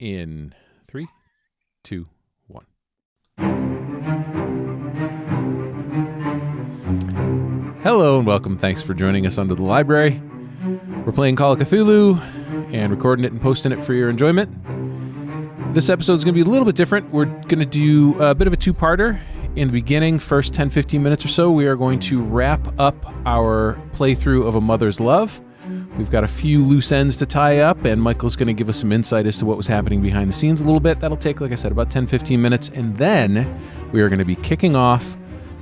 in 3, 2, 1. Hello and welcome. Thanks for joining us under the library. We're playing Call of Cthulhu and recording it and posting it for your enjoyment. This episode is going to be a little bit different. We're going to do a bit of a two-parter. In the beginning, first 10-15 minutes or so, we are going to wrap up our playthrough of A Mother's Love. We've got a few loose ends to tie up, and Michael's going to give us some insight as to what was happening behind the scenes a little bit. That'll take, like I said, about 10-15 minutes, and then we are going to be kicking off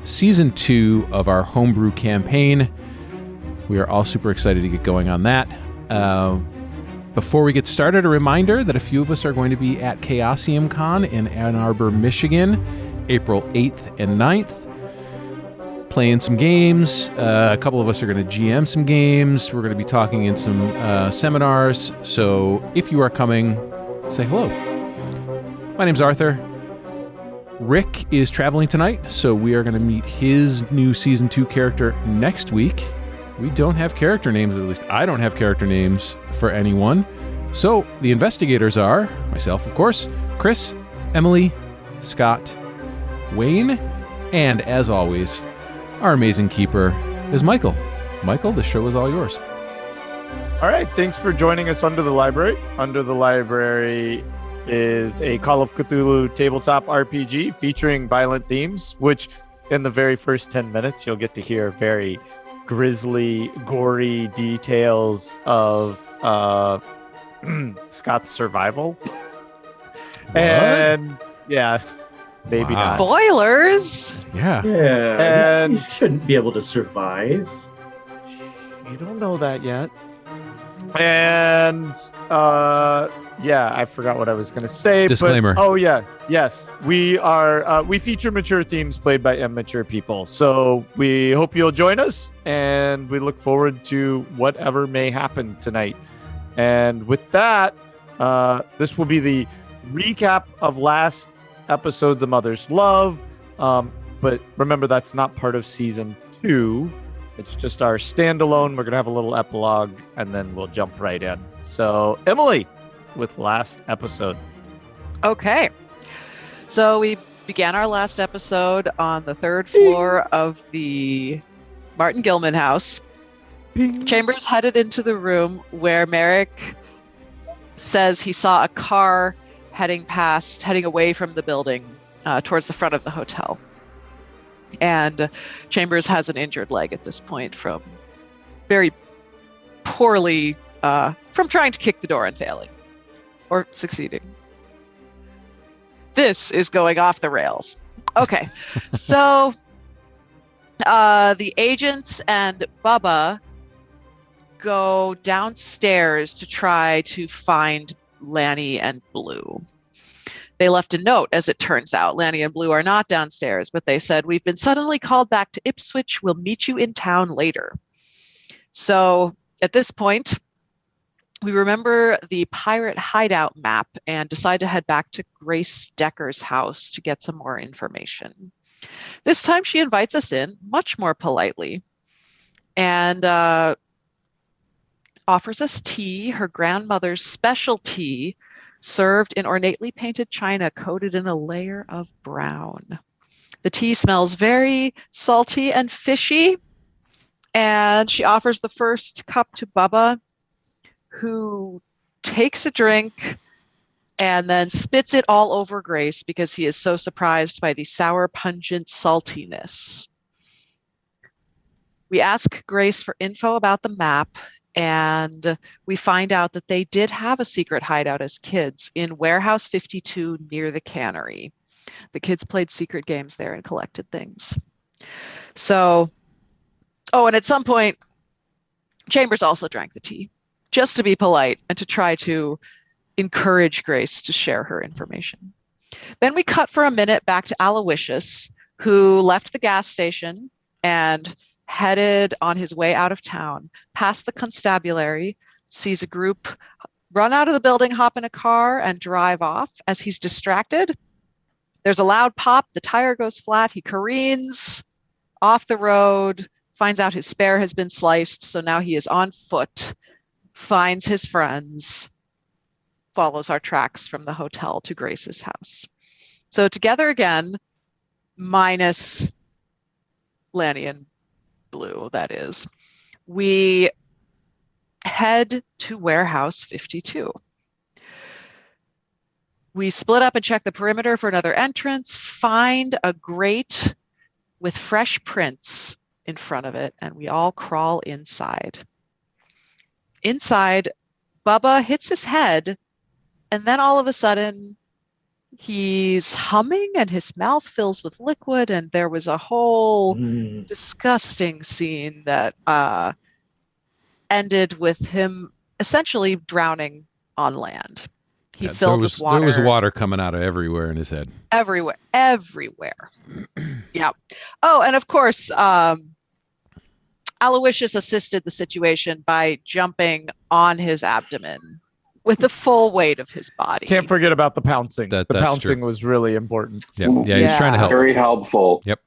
Season 2 of our homebrew campaign. We are all super excited to get going on that. Before we get started, a reminder that a few of us are going to be at Chaosium Con in Ann Arbor, Michigan, April 8th and 9th, playing some games. A couple of us are going to GM some games. We're going to be talking in some seminars. So if you are coming, say hello. My name's Arthur. Rick is traveling tonight, so we are going to meet his new Season 2 character next week. We don't have character names, at least I don't have character names for anyone. So the investigators are, myself, of course, Chris, Emily, Scott, Wayne, and as always, our amazing keeper is Michael. Michael, the show is all yours. All right, thanks for joining us Under the Library. Under the Library is a Call of Cthulhu tabletop RPG featuring violent themes, which in the very first 10 minutes, you'll get to hear very grisly, gory details of Scott's survival. What? And yeah. Maybe Wow. Spoilers. Yeah. Yeah, And- he shouldn't be able to survive. You don't know that yet. And yeah, I forgot what I was going to say. Disclaimer. But, oh yeah, yes, we are. We feature mature themes played by immature people. So we hope you'll join us, and we look forward to whatever may happen tonight. And with that, this will be the recap of last episodes of Mother's Love. But remember, that's not part of Season 2. It's just our standalone. We're going to have a little epilogue, and then we'll jump right in. So, Emily, with last episode. Okay. So we began our last episode on the third floor of the Martin Gilman house. Ping. Chambers headed into the room where Merrick says he saw a car heading away from the building towards the front of the hotel. And Chambers has an injured leg at this point from very poorly, from trying to kick the door and failing, or succeeding. This is going off the rails. Okay, so the agents and Bubba go downstairs to try to find Lanny and Blue. They left a note, as it turns out. Lanny and Blue are not downstairs, but they said, "We've been suddenly called back to Ipswich. We'll meet you in town later." So at this point, we remember the pirate hideout map and decide to head back to Grace Decker's house to get some more information. This time she invites us in much more politely and offers us tea, her grandmother's special tea, served in ornately painted china coated in a layer of brown. The tea smells very salty and fishy, and she offers the first cup to Bubba, who takes a drink and then spits it all over Grace because he is so surprised by the sour, pungent saltiness. We ask Grace for info about the map, and we find out that they did have a secret hideout as kids in Warehouse 52 near the cannery. The kids played secret games there and collected things. So, and at some point, Chambers also drank the tea, just to be polite and to try to encourage Grace to share her information. Then we cut for a minute back to Aloysius, who left the gas station and headed on his way out of town, past the constabulary, sees a group run out of the building, hop in a car, and drive off. As he's distracted, there's a loud pop, the tire goes flat, he careens off the road, finds out his spare has been sliced, so now he is on foot, finds his friends, follows our tracks from the hotel to Grace's house. So together again, minus Lanny and Blue, that is, we head to warehouse 52. We split up and check the perimeter for another entrance, find a grate with fresh prints in front of it, and we all crawl inside. Inside, Bubba hits his head, and then all of a sudden, he's humming and his mouth fills with liquid, and there was a whole disgusting scene that ended with him essentially drowning on land. He filled with water. There was water coming out of everywhere in his head. Everywhere. Yeah. Oh, and of course, Aloysius assisted the situation by jumping on his abdomen with the full weight of his body. Can't forget about the pouncing. That's the pouncing true. was really important. Yeah, he's trying to help. Very helpful. Yep.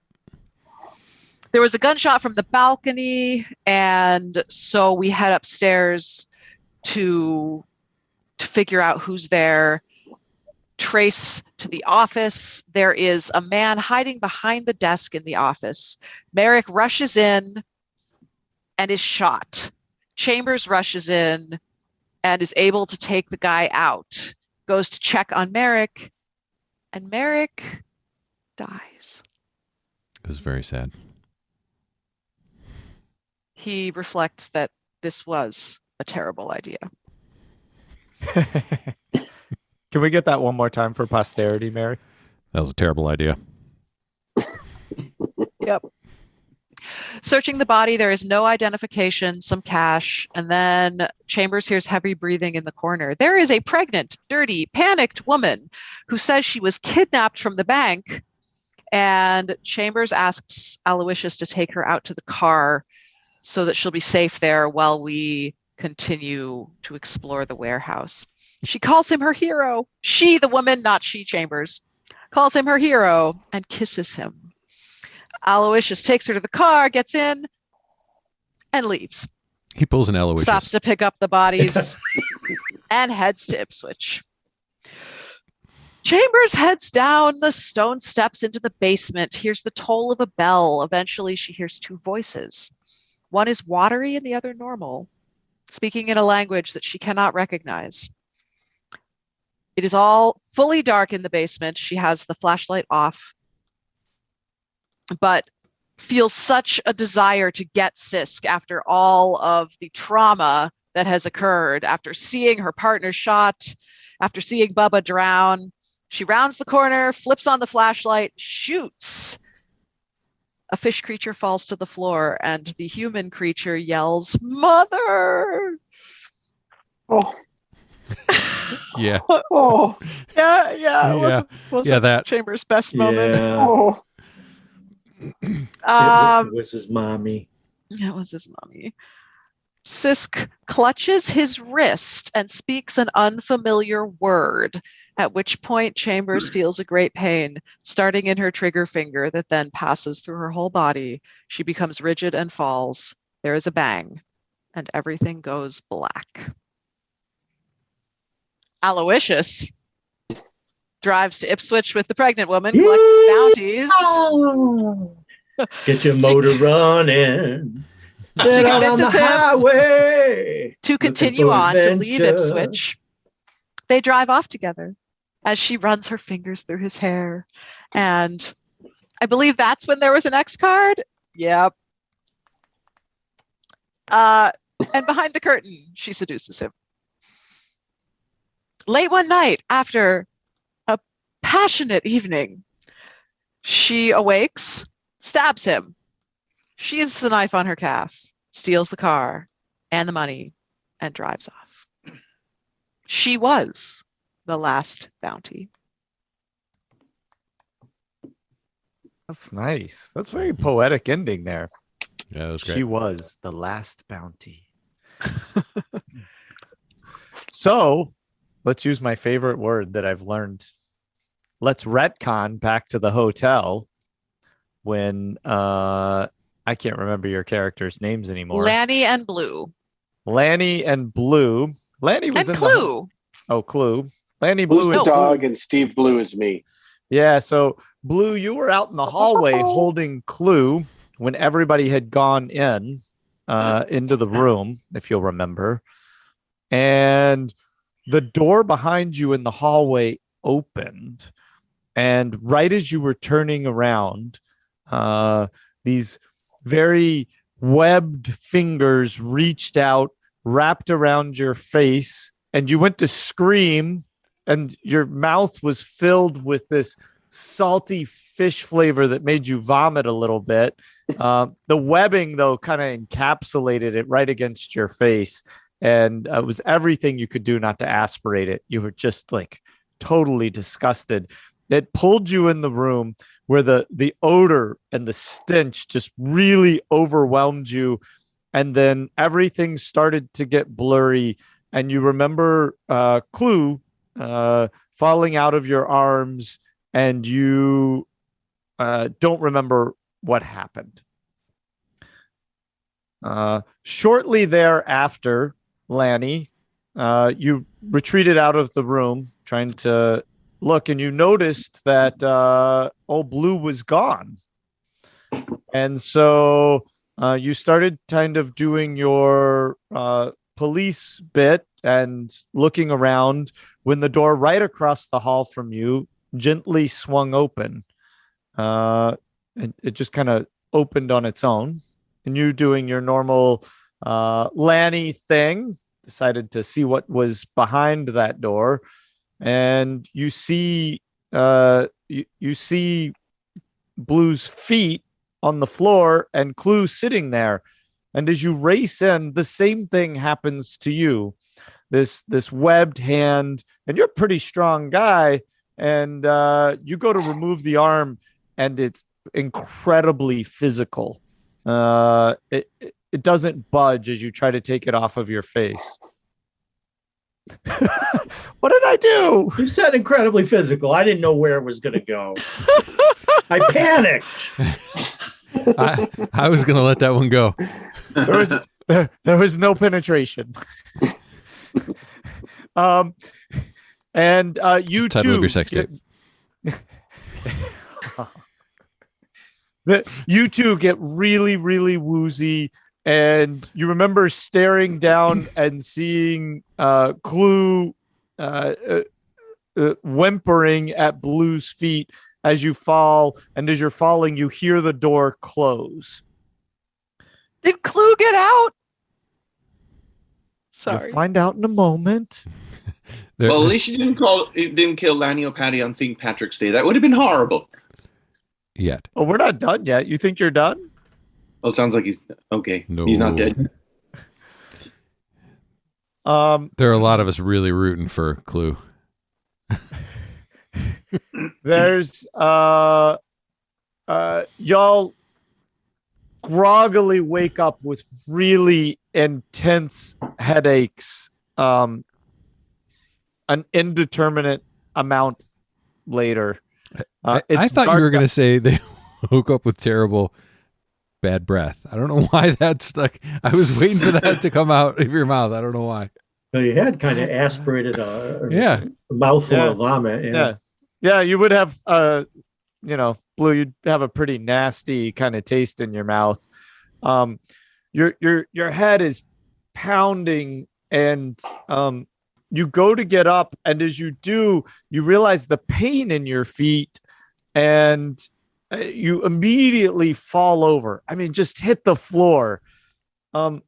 There was a gunshot from the balcony, and so we head upstairs to figure out who's there. Trace to the office. There is a man hiding behind the desk in the office. Merrick rushes in and is shot. Chambers rushes in and is able to take the guy out. Goes to check on Merrick, and Merrick dies. It was very sad. He reflects that this was a terrible idea. Can we get that one more time for posterity, Mary? That was a terrible idea. Yep. Searching the body, there is no identification, some cash, and then Chambers hears heavy breathing in the corner. There is a pregnant, dirty, panicked woman who says she was kidnapped from the bank, and Chambers asks Aloysius to take her out to the car so that she'll be safe there while we continue to explore the warehouse. She calls him her hero. She, the woman, not she, Chambers, calls him her hero and kisses him. Aloysius takes her to the car, gets in, and leaves. He pulls an Aloysius. Stops to pick up the bodies and heads to Ipswich. Chambers heads down the stone steps into the basement, hears the toll of a bell. Eventually, she hears two voices. One is watery and the other normal, speaking in a language that she cannot recognize. It is all fully dark in the basement. She has the flashlight off, but feels such a desire to get Sisk after all of the trauma that has occurred, after seeing her partner shot, after seeing Bubba drown. She rounds the corner, flips on the flashlight, shoots. A fish creature falls to the floor, and the human creature yells, "Mother!" Oh. Yeah. Oh. Yeah. It Yeah. wasn't That. Chambers' best moment. Yeah. Oh. It was his mommy. It was his mommy. Sisk clutches his wrist and speaks an unfamiliar word, at which point Chambers feels a great pain, starting in her trigger finger that then passes through her whole body. She becomes rigid and falls. There is a bang, and everything goes black. Aloysius drives to Ipswich with the pregnant woman, collects bounties. Get your motor running. Get out on the convinces him highway. to continue for on to leave adventure. Ipswich. They drive off together as she runs her fingers through his hair. And I believe that's when there was an X card. Yep. And behind the curtain, she seduces him. Late one night, after a passionate evening, she awakes, stabs him, sheathes the knife on her calf, steals the car and the money, and drives off. She was the last bounty. That's nice. That's a very poetic ending there. Yeah, that was great. She was the last bounty. So let's use my favorite word that I've learned. Let's retcon back to the hotel when I can't remember your characters' names anymore. Lanny and Blue. Lanny and Blue. Lanny was And in Clue. Clue. Lanny, Blue's Blue, the and dog, Clue. and Steve Blue is me. Yeah, so Blue, you were out in the hallway holding Clue when everybody had gone into the room, if you'll remember. And the door behind you in the hallway opened. And right as you were turning around, these very webbed fingers reached out, wrapped around your face, and you went to scream, and your mouth was filled with this salty fish flavor that made you vomit a little bit. The webbing, though, kind of encapsulated it right against your face. And it was everything you could do not to aspirate it. You were just like totally disgusted. It pulled you in the room where the odor and the stench just really overwhelmed you. And then everything started to get blurry. And you remember Clue falling out of your arms, and you don't remember what happened. Shortly thereafter, Lanny, you retreated out of the room trying to look, and you noticed that old Blue was gone. And so you started kind of doing your police bit and looking around when the door right across the hall from you gently swung open. And it just kind of opened on its own. And you doing your normal Lanny thing, decided to see what was behind that door. And you see you see Blue's feet on the floor and Clue sitting there. And as you race in, the same thing happens to you. This webbed hand, and you're a pretty strong guy, and you go to remove the arm, and it's incredibly physical. It doesn't budge as you try to take it off of your face. What did I do? You said incredibly physical. I didn't know where it was going to go. I panicked. I was going to let that one go. There was no penetration. And you Title too. of your sex tape. You two get really, really woozy, and you remember staring down and seeing Clue whimpering at Blue's feet as you fall, and as you're falling, you hear the door close. Did Clue get out? Sorry. You'll find out in a moment. Well, at least you didn't kill Lanny or Patty on St. Patrick's Day. That would have been horrible. Yet. Oh, we're not done yet. You think you're done? Well, it sounds like he's okay. No. He's not dead. There are a lot of us really rooting for Clue. There's y'all groggily wake up with really intense headaches, an indeterminate amount later. I thought you were going to say they woke up with terrible bad breath. I don't know why that stuck. I was waiting for that to come out of your mouth. I don't know why. So you had kind of aspirated a mouthful of vomit. Yeah, you would have, Blue, you'd have a pretty nasty kind of taste in your mouth. Your head is pounding, and you go to get up, and as you do, you realize the pain in your feet, and you immediately fall over. I mean, just hit the floor. As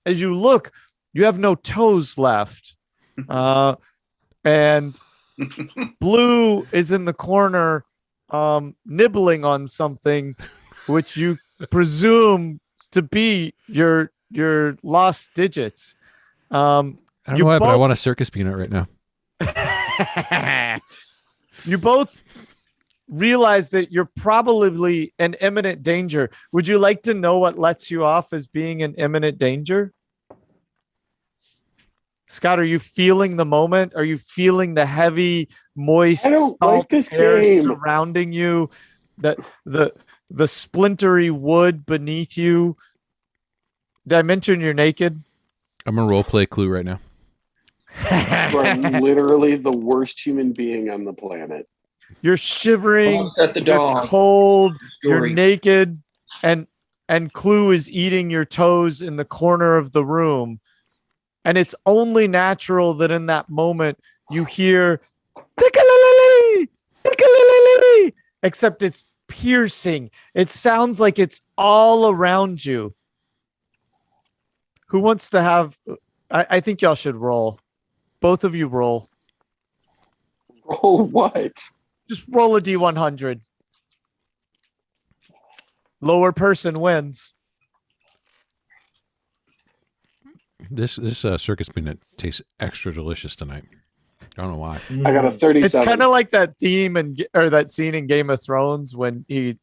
you look, you have no toes left. And Blue is in the corner, nibbling on something, which you presume to be your lost digits. I don't know why, but I want a circus peanut right now. You both realize that you're probably in imminent danger. Would you like to know what lets you off as being in imminent danger? Scott, are you feeling the moment? Are you feeling the heavy, moist salt air surrounding you? The splintery wood beneath you? Did I mention you're naked? I'm gonna role play Clue right now. You are literally the worst human being on the planet. You're shivering, Don't upset the you're dog. cold, you're Story. naked, and Clue is eating your toes in the corner of the room. And it's only natural that in that moment you hear tick-a-lily, tick-a-lily, except it's piercing. It sounds like it's all around you. Who wants to have? I think y'all should roll. Both of you roll. Roll what? Just roll a D100. Lower person wins. This circus peanut tastes extra delicious tonight. I don't know why. I got a 37. It's kind of like that theme or that scene in Game of Thrones when he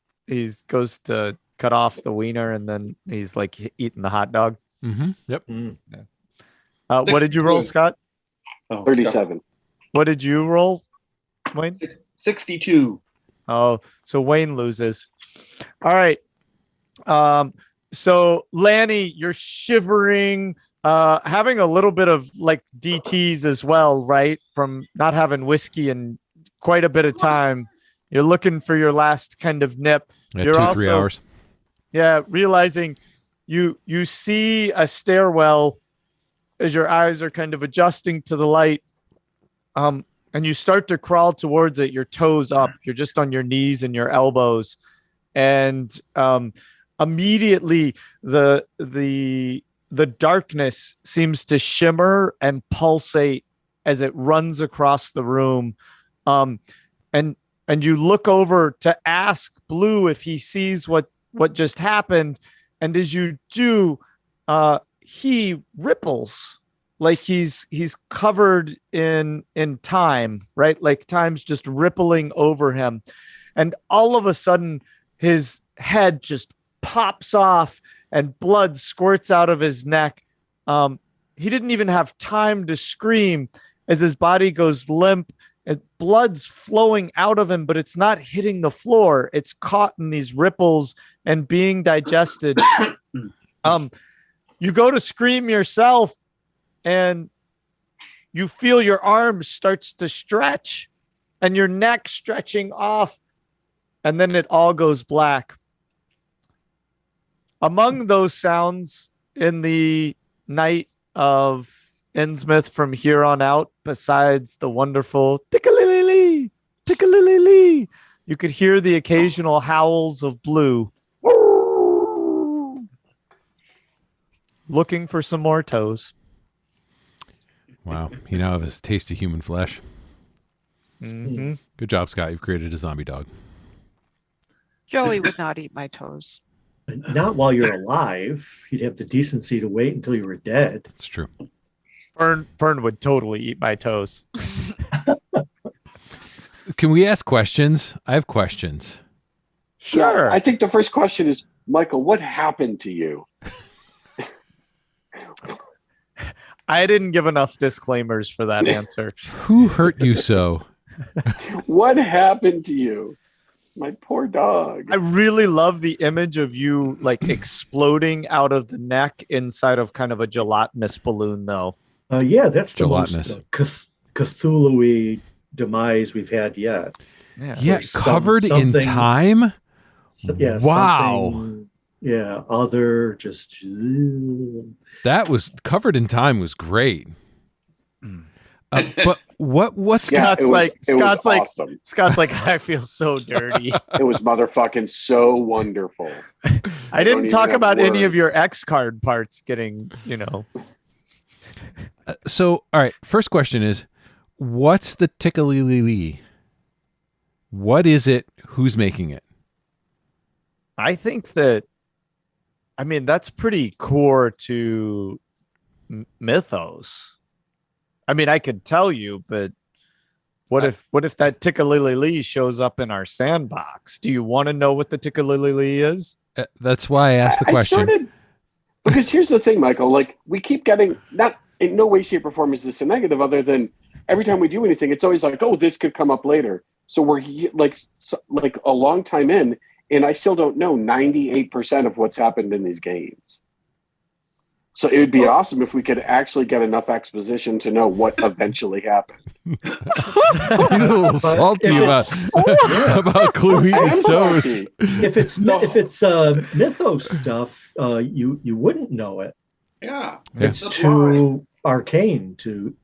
goes to cut off the wiener and then he's like eating the hot dog. Mm-hmm. Yep. What did you roll, Scott? 37. What did you roll, Wayne? 62. Oh, so Wayne loses. All right. So Lanny, you're shivering, having a little bit of like DTs as well, right? From not having whiskey in quite a bit of time. You're looking for your last kind of nip. Yeah, You're 2-3 hours. Yeah, realizing you see a stairwell as your eyes are kind of adjusting to the light. And you start to crawl towards it, your toes up. You're just on your knees and your elbows. And immediately the darkness seems to shimmer and pulsate as it runs across the room. And you look over to ask Blue if he sees what just happened. And as you do, he ripples like he's covered in time, right? Like time's just rippling over him. And all of a sudden his head just pops off and blood squirts out of his neck. He didn't even have time to scream as his body goes limp and blood's flowing out of him, but it's not hitting the floor. It's caught in these ripples and being digested. You go to scream yourself and you feel your arm starts to stretch and your neck stretching off, and then it all goes black. Among those sounds in the night of Innsmouth from here on out, besides the wonderful tick-a-lily-lee, tick-a-lily-lee, you could hear the occasional howls of Blue. Looking for some more toes. Wow. He now has a taste of human flesh. Mm-hmm. Good job, Scott. You've created a zombie dog. Joey would not eat my toes. Not while you're alive. He'd have the decency to wait until you were dead. It's true. Fern would totally eat my toes. Can we ask questions? I have questions. Sure. I think the first question is, Michael, what happened to you? I didn't give enough disclaimers for that answer. Who hurt you so? What happened to you? My poor dog. I really love the image of you like exploding out of the neck inside of kind of a gelatinous balloon, though. Yeah, that's the Gelatinous. most Cthulhu-y demise we've had yet. Yeah, covered in something- time? Yeah. Wow. something- Yeah, other just. That was covered in time was great. But what's Yeah, Scott's it was- like, it was Scott's like, awesome. Scott's like, I feel so dirty. It was motherfucking so wonderful. I don't didn't talk even have about any of your words. X card parts getting, so all right, first question is, what's the tickle-lee-lee? What is it? Who's making it? I think that, I mean, that's pretty core to mythos. I mean, I could tell you, but what if that tickle-lee-lee shows up in our sandbox? Do you want to know what the tickle-lee-lee is? That's why I asked the question. Because here's the thing, Michael, like we keep getting, not in no way, shape, or form is this a negative, other than every time we do anything, it's always like, oh, this could come up later. So we're like a long time in, and I still don't know 98% of what's happened in these games. So it would be awesome if we could actually get enough exposition to know what eventually happened. He's a little salty about Clue I eating am toes. salty. If it's mythos stuff, you wouldn't know it. Yeah. It's too arcane to,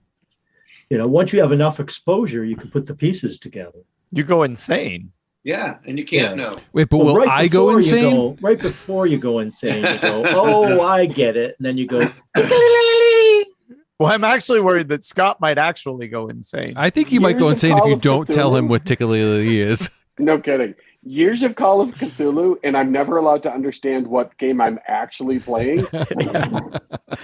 once you have enough exposure, you can put the pieces together. You go insane. Yeah, and you can't know. Wait, but will I go insane? Right before you go insane, you go, oh, I get it. And then you go, Well, I'm actually worried that Scott might actually go insane. I think he might go Years of insane if Call you of don't tell him Cthulhu. what Tickle-Lily is. No kidding. Years of Call of Cthulhu, and I'm never allowed to understand what game I'm actually playing.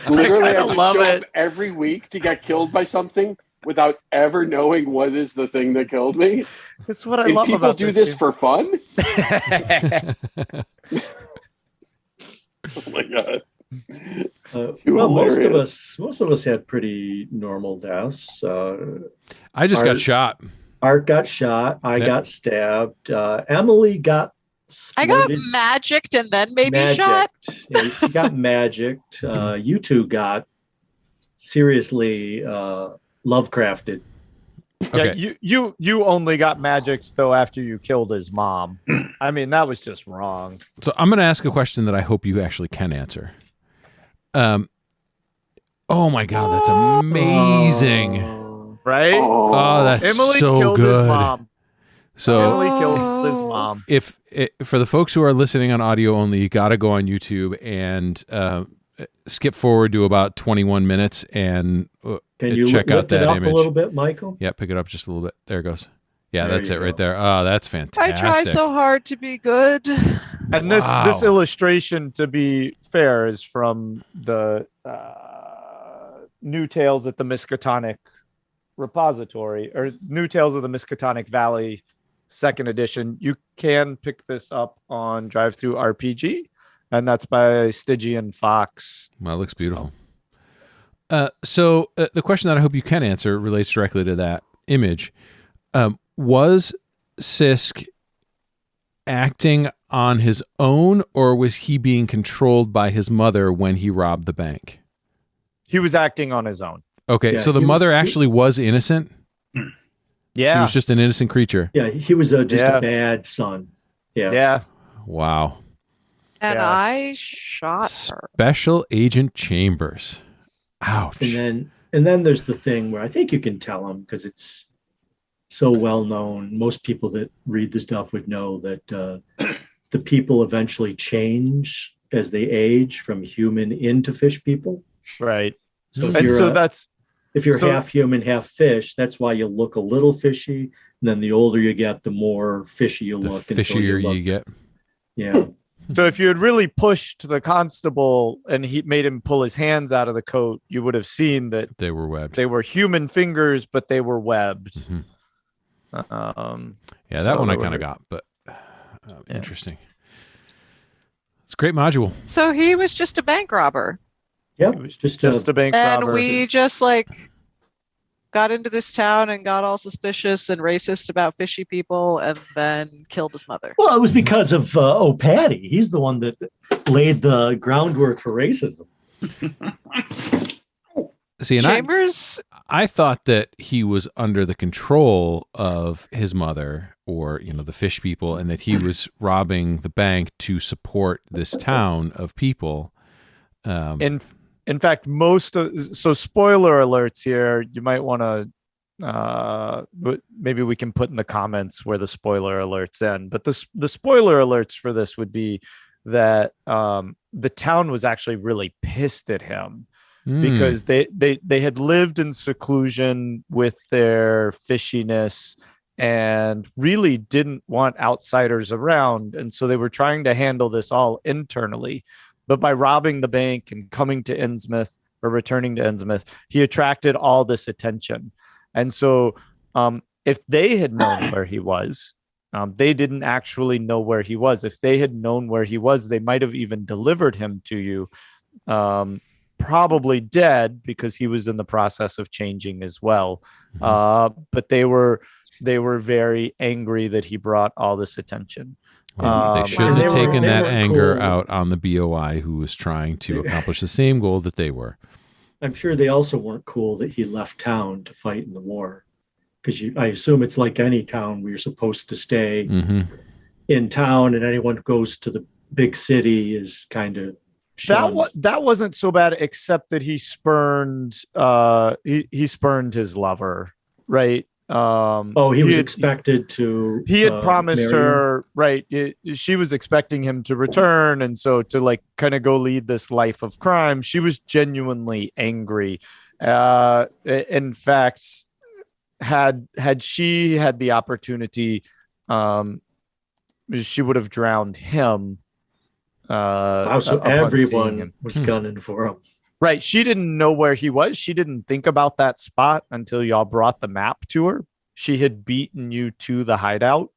Literally, I just love show it. up every week to get killed by something without ever knowing what is the thing that killed me. That's what I And love people about do this game. for fun? Oh my god. well, most hilarious. of us had pretty normal deaths. I just got shot. Art got shot. I got stabbed. Emily got. I got splitted. magicked and then maybe shot. Yeah, she got magicked. You two got seriously Lovecrafted. Okay. Yeah, you only got magicked though after you killed his mom. I mean, that was just wrong. So I'm going to ask a question that I hope you actually can answer. Oh my God, that's amazing. Right? Oh, that's Emily so killed good. his mom. So Emily killed his mom. for the folks who are listening on audio only, you got to go on YouTube and skip forward to about 21 minutes and Can you check out lift it that up image. a little bit, Michael? Yeah, pick it up just a little bit. There it goes. Yeah, There that's you it right go. there. Oh, that's I fantastic. try so hard to be good. And this Wow. illustration, to be fair, is from the New Tales at the Miskatonic Repository, or New Tales of the Miskatonic Valley, second edition. You can pick this up on Drive-Thru RPG, and that's by Stygian Fox. Well, it looks beautiful. So the question that I hope you can answer relates directly to that image. Was Sisk acting on his own, or was he being controlled by his mother when he robbed the bank? He was acting on his own. Okay, Yeah, so the he mother was- actually was innocent? She Yeah. was just an innocent creature. Yeah, he was just Yeah. a bad son. Yeah. Yeah. Wow. And Yeah. I shot her. Special Agent Chambers. Ouch. And then there's the thing where I think you can tell him because it's so well known. Most people that read the stuff would know that the people eventually change as they age from human into fish people. Right. So if And you're, so that's if you're so- half human, half fish, that's why you look a little fishy. And then the older you get, the more fishy you the look. until fishier look- you get. Yeah. so if you had really pushed the constable and he made him pull his hands out of the coat, you would have seen that They were webbed. they were human fingers, but they were webbed. Mhm. Yeah, that so one I there kind of were- got, but Yeah. interesting. It's a great module. So he was just a bank robber. Yep. It was Just, just a bank And robber. we just got into this town and got all suspicious and racist about fishy people and then killed his mother. well, it was because of Patty. He's the one that laid the groundwork for racism. See, and Chambers, I thought that he was under the control of his mother or, the fish people, and that he was robbing the bank to support this town of people. In fact, so spoiler alerts here. You might want to, but maybe we can put in the comments where the spoiler alerts end. But the spoiler alerts for this would be that the town was actually really pissed at him because they had lived in seclusion with their fishiness and really didn't want outsiders around, and so they were trying to handle this all internally. But by robbing the bank and coming to Innsmouth or returning to Innsmouth, he attracted all this attention. And so if they had known where he was, they didn't actually know where he was. If they had known where he was, they might have even delivered him to you, probably dead because he was in the process of changing as well. But they were very angry that he brought all this attention. They shouldn't have They taken that weren't anger cool. out on the BOI who was trying to accomplish the same goal that they were. I'm sure they also weren't cool that he left town to fight in the war. Because I assume it's like any town where you're supposed to stay in town, and anyone who goes to the big city is kind of shunned. That wasn't so bad, except that he spurned he spurned his lover, right? He was expected to. He had promised marry her, right? She was expecting him to return, and so to like kind of go lead this life of crime, she was genuinely angry. In fact, had she had the opportunity, she would have drowned him. So everyone was gunning for him. Right. She didn't know where he was. She didn't think about that spot until y'all brought the map to her. She had beaten you to the hideout.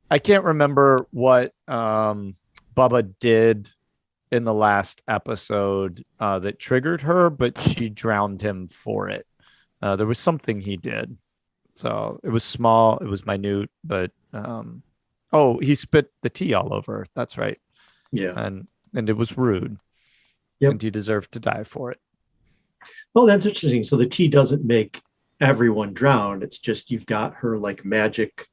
I can't remember what Bubba did in the last episode that triggered her, but she drowned him for it. There was something he did. So it was small. It was minute, but he spit the tea all over her. That's right. Yeah. And it was rude. Yep. And you deserve to die for it. Oh, that's interesting. So the tea doesn't make everyone drown. It's just you've got her like magic.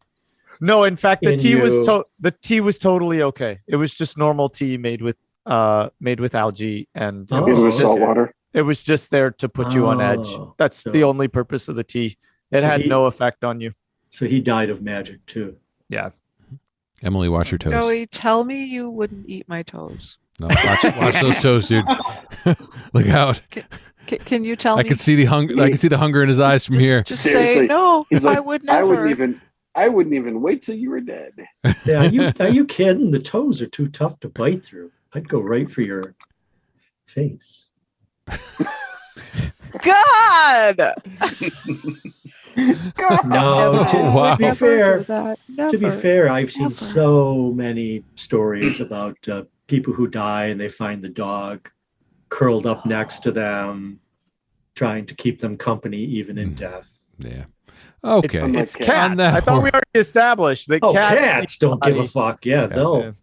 No, in fact, the tea was totally okay. It was just normal tea made with algae and It was salt water. It was just there to put you on edge. That's the only purpose of the tea. It had no effect on you. So he died of magic too. Yeah. Emily, watch your toes. Joey, tell me you wouldn't eat my toes. No, watch those toes, dude. Look out. Can you tell me? I can see the hunger. I can see the hunger in his eyes from here. Just Seriously. say no. He's like, I would never. I wouldn't even wait till you were dead. Yeah, are you kidding? The toes are too tough to bite through. I'd go right for your face. God. No, Wow. to be fair, I've seen so many stories about people who die and they find the dog curled up next to them, trying to keep them company even in death. Yeah. Okay. It's cats. I thought we already established that cats don't give a fuck. Yeah, they'll.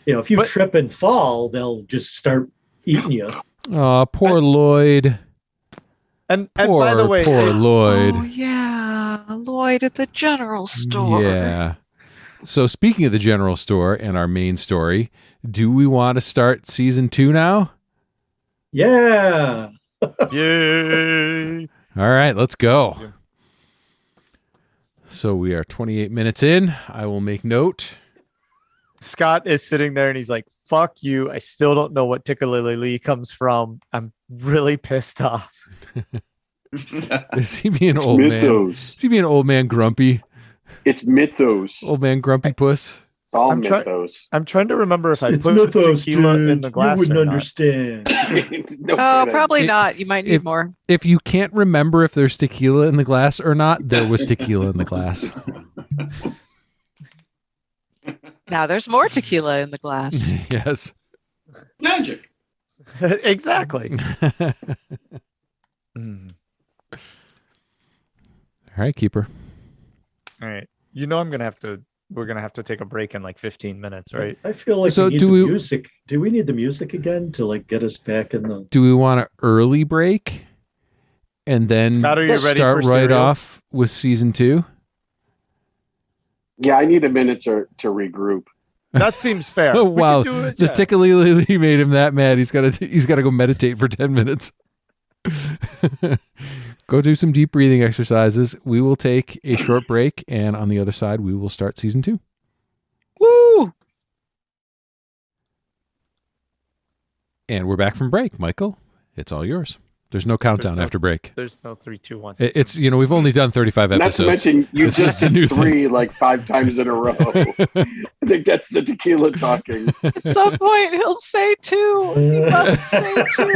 If you trip and fall, they'll just start eating you. Oh, poor Lloyd. And by the way, poor Lloyd. Oh yeah, Lloyd at the general store. Yeah. So speaking of the general store and our main story, do we want to start season 2 now? Yeah. Yay. All right, let's go. So we are 28 minutes in. I will make note. Scott is sitting there and he's like, fuck you. I still don't know what Tickalilly comes from. I'm really pissed off. Is he being old man? Is he being old man grumpy? It's mythos. Old man grumpy puss. It's all mythos. I'm trying to remember if I put mythos, tequila dude. in the glass. You wouldn't or not. understand. Probably not. You might need more. If you can't remember if there's tequila in the glass or not, there was tequila in the glass. Now there's more tequila in the glass. Yes. Magic. Exactly. All right, keeper. All right. We're gonna have to take a break in like 15 minutes, right? I feel like So we need the music. Do we need the music again to like get us back in the? Do we want an early break and then Scott, are you ready start for right cereal? off with season 2? Yeah, I need a minute to regroup. That seems fair. Oh We wow, can do it, the yeah. Tickalilly made him that mad. He's got to go meditate for 10 minutes. Go do some deep breathing exercises. We will take a short break, and on the other side, we will start season 2. Woo! And we're back from break, Michael. It's all yours. There's no countdown after break. There's no 3, 2, 1. It's we've only done 35 episodes. Not to mention you This just is a new did 3 like 5 times in a row. I think that's the tequila talking. At some point he'll say 2. He must say 2.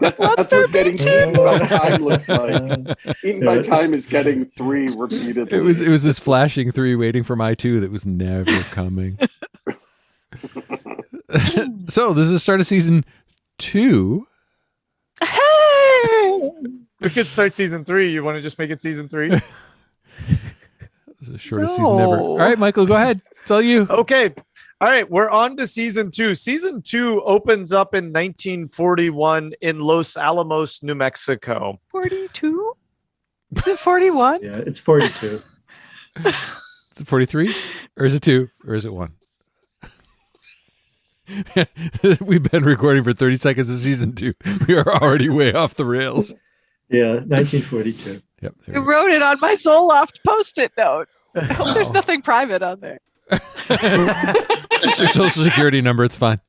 That's what getting eaten by time looks like. Eaten by time is getting 3 repeatedly. It was this flashing 3 waiting for my 2 that was never coming. So this is the start of season 2. Hey! We could start season 3. You want to just make it season 3? This is the shortest season ever. All right, Michael, go ahead. It's all you. Okay. All right. We're on to season 2. Season 2 opens up in 1941 in Los Alamos, New Mexico. 42? Is it 41? Yeah, it's 42. Is it 43? Or is it 2? Or is it 1? We've been recording for 30 seconds of season 2. We are already way off the rails. Yeah, 1942. Yep. I wrote it on my Zoloft Post-it note. I hope there's nothing private on there. It's just your social security number. It's fine.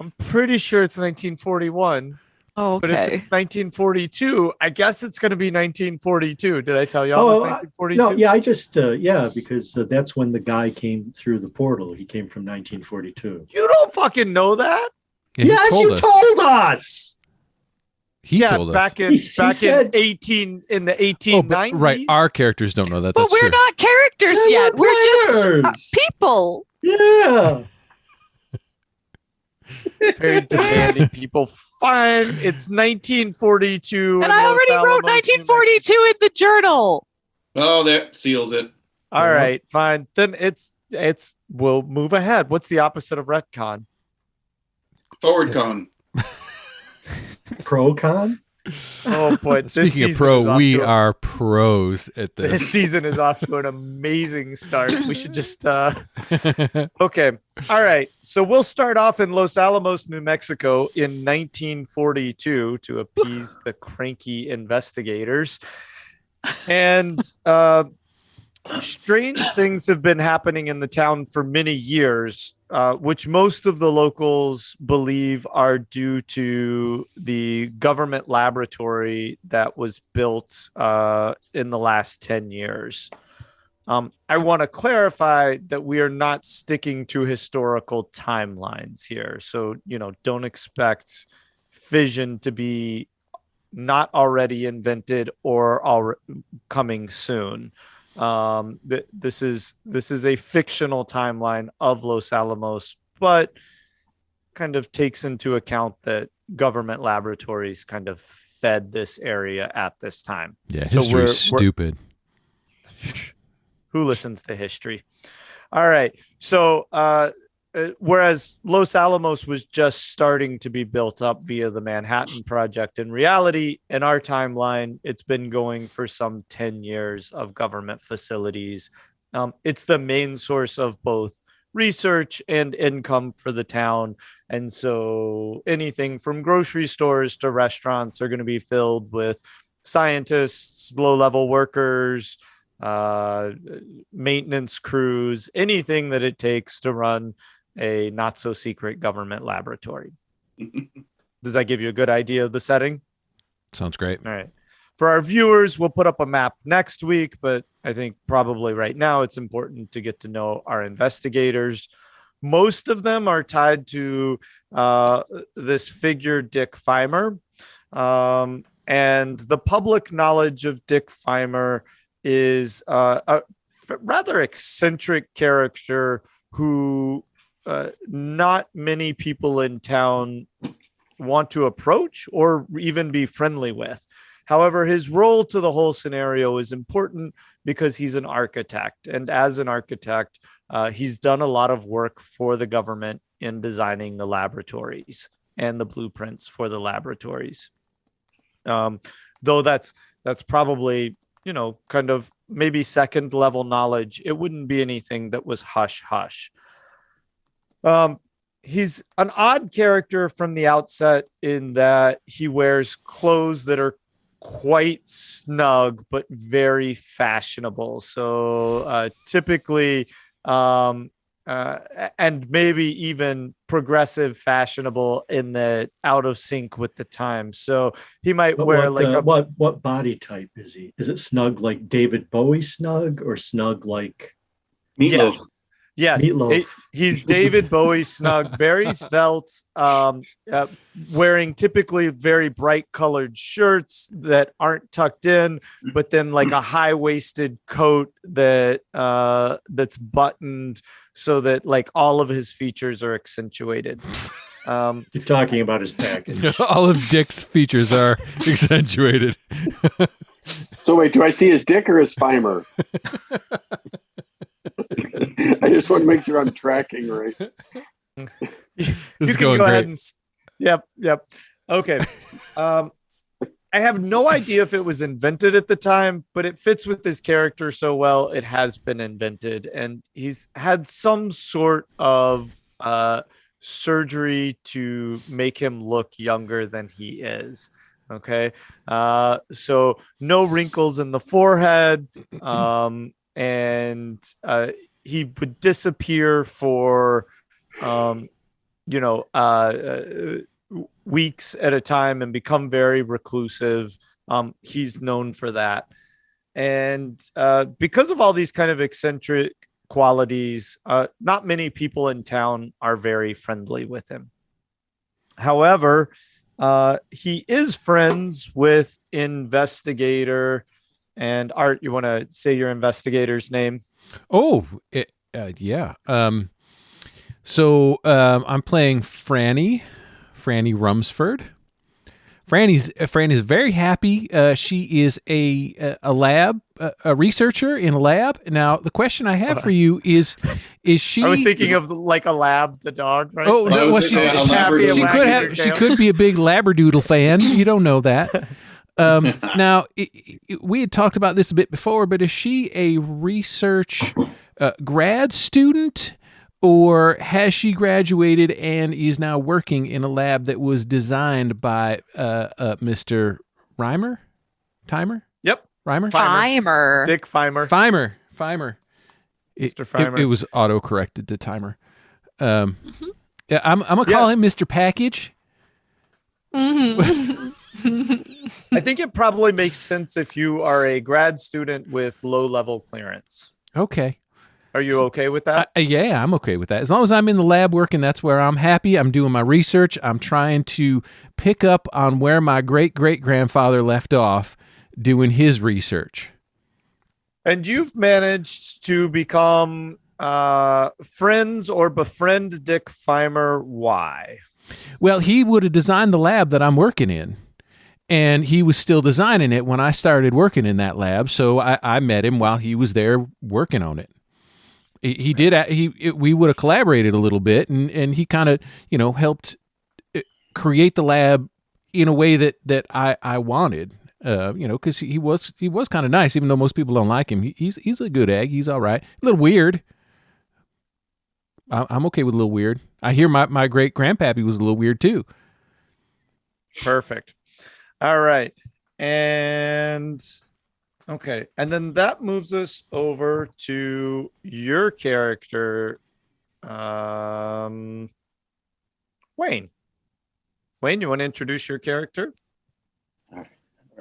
I'm pretty sure it's 1941. Oh, But if okay. it's 1942, I guess it's going to be 1942. Did I tell y'all it was 1942? No, yeah, I just, because that's when the guy came through the portal. He came from 1942. You don't fucking know that? Yeah, he Yes, told you us. told us. He yeah, told us. back in He back said- in the Oh, 1890s. but, right. Our characters don't know that. But That's we're true. not characters We're yet. not We're just players. people. Yeah. Very demanding people. Fine, it's 1942. And in I Los already wrote Alamos, New 1942 in the journal. Oh, that seals it. All right, fine. Then it's we'll move ahead. What's the opposite of retcon? Forward con. Pro-con? Oh boy, this Speaking of season is pro, off we to a- are pros at This this. season is off to an amazing start. We should just okay. All right. So we'll start off in Los Alamos, New Mexico in 1942 to appease the cranky investigators. And strange things have been happening in the town for many years, which most of the locals believe are due to the government laboratory that was built in the last 10 years. I want to clarify that we are not sticking to historical timelines here. So, don't expect fission to be not already invented or coming soon. This is a fictional timeline of Los Alamos, but kind of takes into account that government laboratories kind of fed this area at this time. Yeah, So history's we're- stupid. Who listens to history? All right. So whereas Los Alamos was just starting to be built up via the Manhattan Project, in reality, in our timeline, it's been going for some 10 years of government facilities. It's the main source of both research and income for the town. And so anything from grocery stores to restaurants are going to be filled with scientists, low-level workers, maintenance crews, anything that it takes to run a not so secret government laboratory. Does that give you a good idea of the setting? Sounds great. All right. For our viewers, we'll put up a map next week, but I think probably right now it's important to get to know our investigators. Most of them are tied to this figure, Dick Feimer. And the public knowledge of Dick Feimer is a rather eccentric character who not many people in town want to approach or even be friendly with. However, his role to the whole scenario is important because he's an architect. And as an architect, he's done a lot of work for the government in designing the laboratories and the blueprints for the laboratories. Though that's probably, kind of maybe second level knowledge. It wouldn't be anything that was hush hush. He's an odd character from the outset in that he wears clothes that are quite snug but very fashionable. So typically, and maybe even progressive fashionable in the out of sync with the time. So he might wear what body type is he? Is it snug like David Bowie snug or snug like Meatloaf. Yes. Meatloaf? He's David Bowie snug, very svelte, wearing typically very bright colored shirts that aren't tucked in, but then like a high-waisted coat that that's buttoned so that like all of his features are accentuated. You're talking about his package. All of Dick's features are accentuated. So wait, do I see his dick or his Feimer? I just want to make sure I'm tracking right. This You is can going go great. ahead and yep. Okay. I have no idea if it was invented at the time, but it fits with his character so well. It has been invented, and he's had some sort of surgery to make him look younger than he is. Okay. So no wrinkles in the forehead. And he would disappear for, you know, weeks at a time and become very reclusive. He's known for that. And because of all these kind of eccentric qualities, not many people in town are very friendly with him. However, he is friends with investigator. And Art, you want to say your investigator's name? Oh, yeah. So I'm playing Franny Rumsford. Franny's very happy. She is a researcher in a lab. Now, the question I have for you is she? I was thinking of like a lab, the dog, right? Oh Like, no, well, she could be a big labradoodle fan. You don't know that. Now, we had talked about this a bit before, but is she a research grad student, or has she graduated and is now working in a lab that was designed by Mr. Reimer? Timer? Yep. Reimer? Feimer. Dick Feimer. Feimer. Mr. Feimer. It was auto-corrected to Timer. Yeah, I'm going to call him Mr. Package. Mhm. I think it probably makes sense if you are a grad student with low-level clearance. Okay. Are you okay with that? Yeah, I'm okay with that. As long as I'm in the lab working, that's where I'm happy. I'm doing my research. I'm trying to pick up on where my great-great-grandfather left off doing his research. And you've managed to become friends or befriend Dick Feimer. Why? Well, he would have designed the lab that I'm working in, and he was still designing it when I started working in that lab, so I met him while he was there working on it. We would have collaborated a little bit, and he kind of, helped create the lab in a way that I wanted, because he was kind of nice, even though most people don't like him. He's a good egg. He's all right. A little weird. I'm okay with a little weird. I hear my great grandpappy was a little weird too. Perfect. All right. And okay. And then that moves us over to your character, Wayne. Wayne, you want to introduce your character?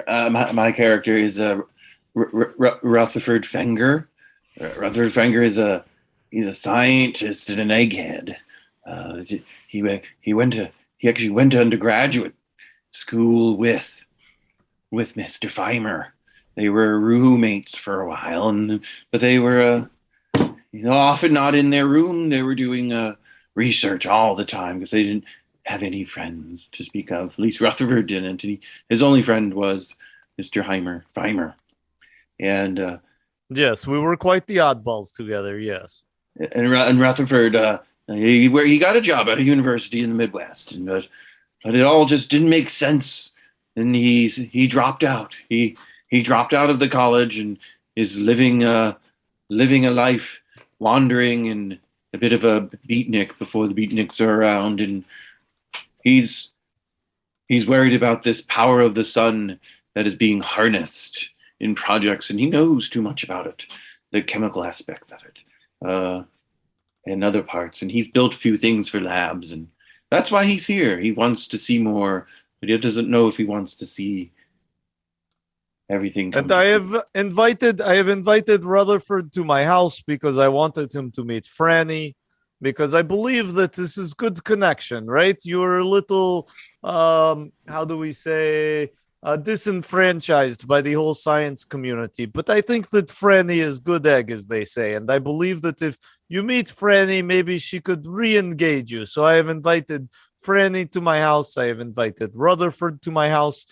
My character is Rutherford Fenger. Rutherford Fenger is he's a scientist and an egghead. He actually went to undergraduate school with Mr. Feimer. They were roommates for a while, but they were often not in their room. They were doing research all the time because they didn't have any friends to speak of. At least Rutherford didn't. His only friend was Mr. Feimer. And yes, we were quite the oddballs together. Yes. And Rutherford, he got a job at a university in the Midwest, but it all just didn't make sense. And he dropped out. He dropped out of the college and is living a life wandering in a bit of a beatnik before the beatniks are around. And he's worried about this power of the sun that is being harnessed in projects, and he knows too much about it, the chemical aspects of it, and other parts. And he's built a few things for labs, and that's why he's here. He wants to see more, but he doesn't know if he wants to see everything. And I have invited Rutherford to my house because I wanted him to meet Franny, because I believe that this is good connection, right? You're a little, how do we say, disenfranchised by the whole science community. But I think that Franny is good egg, as they say. And I believe that if you meet Franny, maybe she could re-engage you. So I have invited Franny to my house. I have invited Rutherford to my house.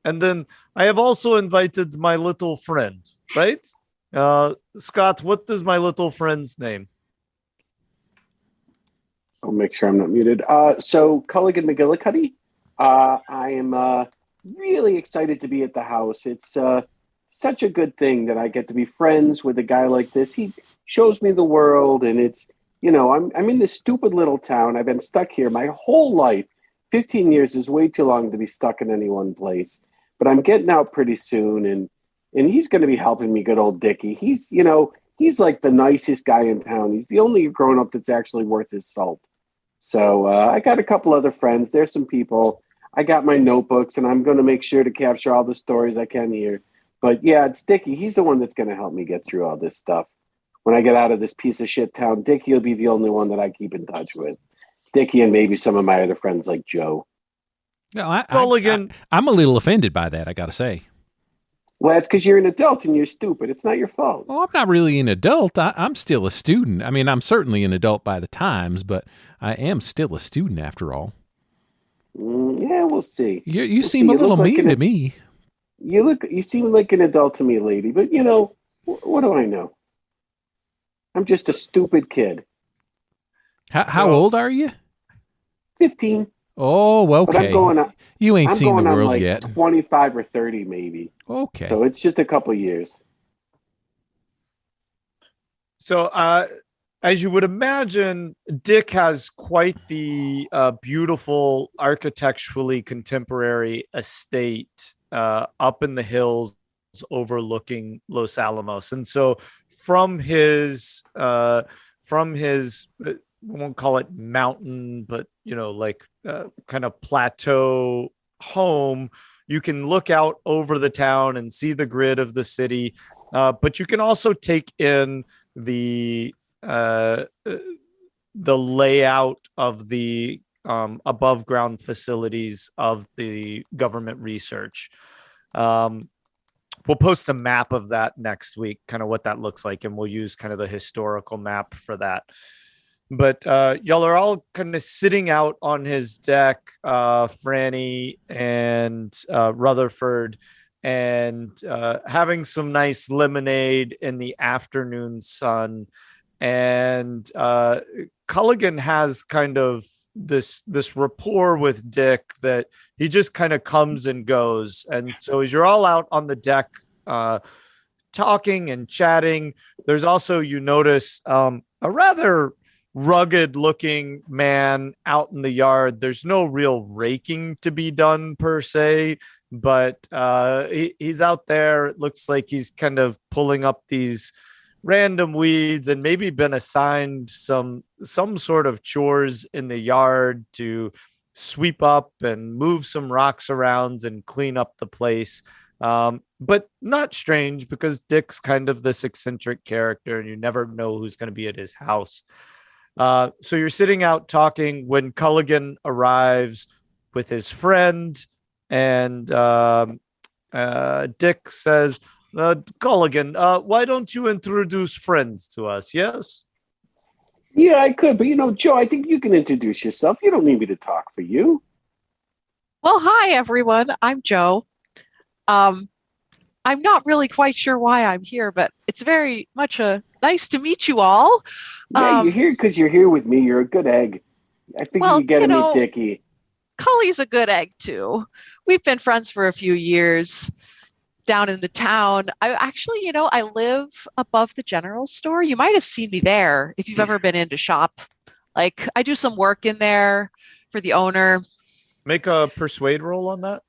And then I have also invited my little friend, right? Scott, what is my little friend's name? I'll make sure I'm not muted. So Culligan McGillicuddy, I am really excited to be at the house. It's such a good thing that I get to be friends with a guy like this. He shows me the world, and it's, I'm in this stupid little town. I've been stuck here my whole life. 15 years is way too long to be stuck in any one place. But I'm getting out pretty soon, and he's going to be helping me, good old Dickie. He's like the nicest guy in town. He's the only grown-up that's actually worth his salt. So I got a couple other friends. There's some people. I got my notebooks, and I'm going to make sure to capture all the stories I can here. But yeah, it's Dickie. He's the one that's going to help me get through all this stuff. When I get out of this piece of shit town, Dickie will be the only one that I keep in touch with. Dickie and maybe some of my other friends like Joe. No, I'm a little offended by that, I got to say. Well, that's because you're an adult and you're stupid. It's not your fault. Well, I'm not really an adult. I'm still a student. I mean, I'm certainly an adult by the times, but I am still a student after all. Yeah, we'll see. You seem a little mean to me. You seem like an adult to me, lady. But what do I know? I'm just a stupid kid. How old are you? 15. Oh, okay. But you ain't seen the world like yet. 25 or 30, maybe. Okay. So it's just a couple of years. So, as you would imagine, Dick has quite the beautiful, architecturally contemporary estate up in the hills overlooking Los Alamos. And so from his we won't call it mountain, but kind of plateau home, you can look out over the town and see the grid of the city, but you can also take in the layout of the above ground facilities of the government research. We'll post a map of that next week, kind of what that looks like, and we'll use kind of the historical map for that. But y'all are all kind of sitting out on his deck, Franny and Rutherford, and having some nice lemonade in the afternoon sun. And Culligan has kind of this rapport with Dick that he just kind of comes and goes. And so as you're all out on the deck talking and chatting, there's also, you notice a rather rugged looking man out in the yard. There's no real raking to be done per se, but he's out there. It looks like he's kind of pulling up these random weeds and maybe been assigned some sort of chores in the yard to sweep up and move some rocks around and clean up the place. But not strange, because Dick's kind of this eccentric character and you never know who's going to be at his house. So you're sitting out talking when Culligan arrives with his friend, and Dick says, Culligan, why don't you introduce friends to us? Yes? Yeah, I could. But, Joe, I think you can introduce yourself. You don't need me to talk for you. Well, hi, everyone. I'm Joe. I'm not really quite sure why I'm here, but it's very much nice to meet you all. Yeah, you're here because you're here with me. You're a good egg. I think you get to meet Dickie. Cully's a good egg, too. We've been friends for a few years down in the town. I live above the general store. You might have seen me there if you've ever been in to shop. Like, I do some work in there for the owner. Make a persuade roll on that.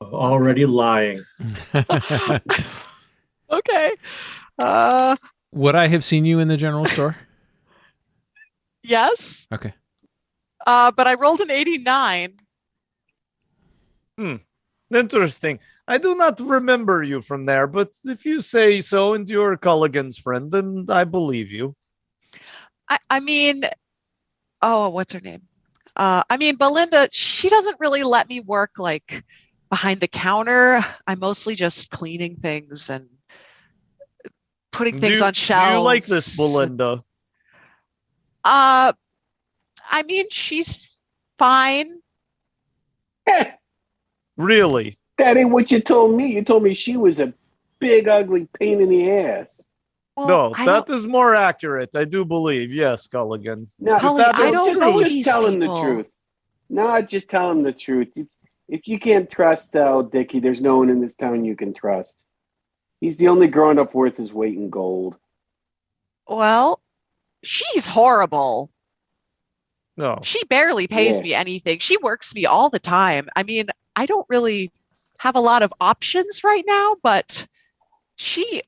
Already lying. Okay. Would I have seen you in the general store? Yes. Okay. But I rolled an 89. Interesting. I do not remember you from there, but if you say so and you're Culligan's friend, then I believe you. I mean, what's her name? Belinda, she doesn't really let me work like behind the counter. I'm mostly just cleaning things and putting things on shelves. Do you like this, Belinda? She's fine. Really? That ain't what you told me. You told me she was a big, ugly pain in the ass. Well, No, I that don't, is more accurate. I do believe. Yes, Culligan. No, Cully, that I is don't true, know just these tell him the people. truth. No, just tell him the truth. If you can't trust Dickie, there's no one in this town you can trust. He's the only grown-up worth his weight in gold. Well, she's horrible. No. She barely pays Yeah. me anything. She works me all the time. I mean, I don't really have a lot of options right now, but she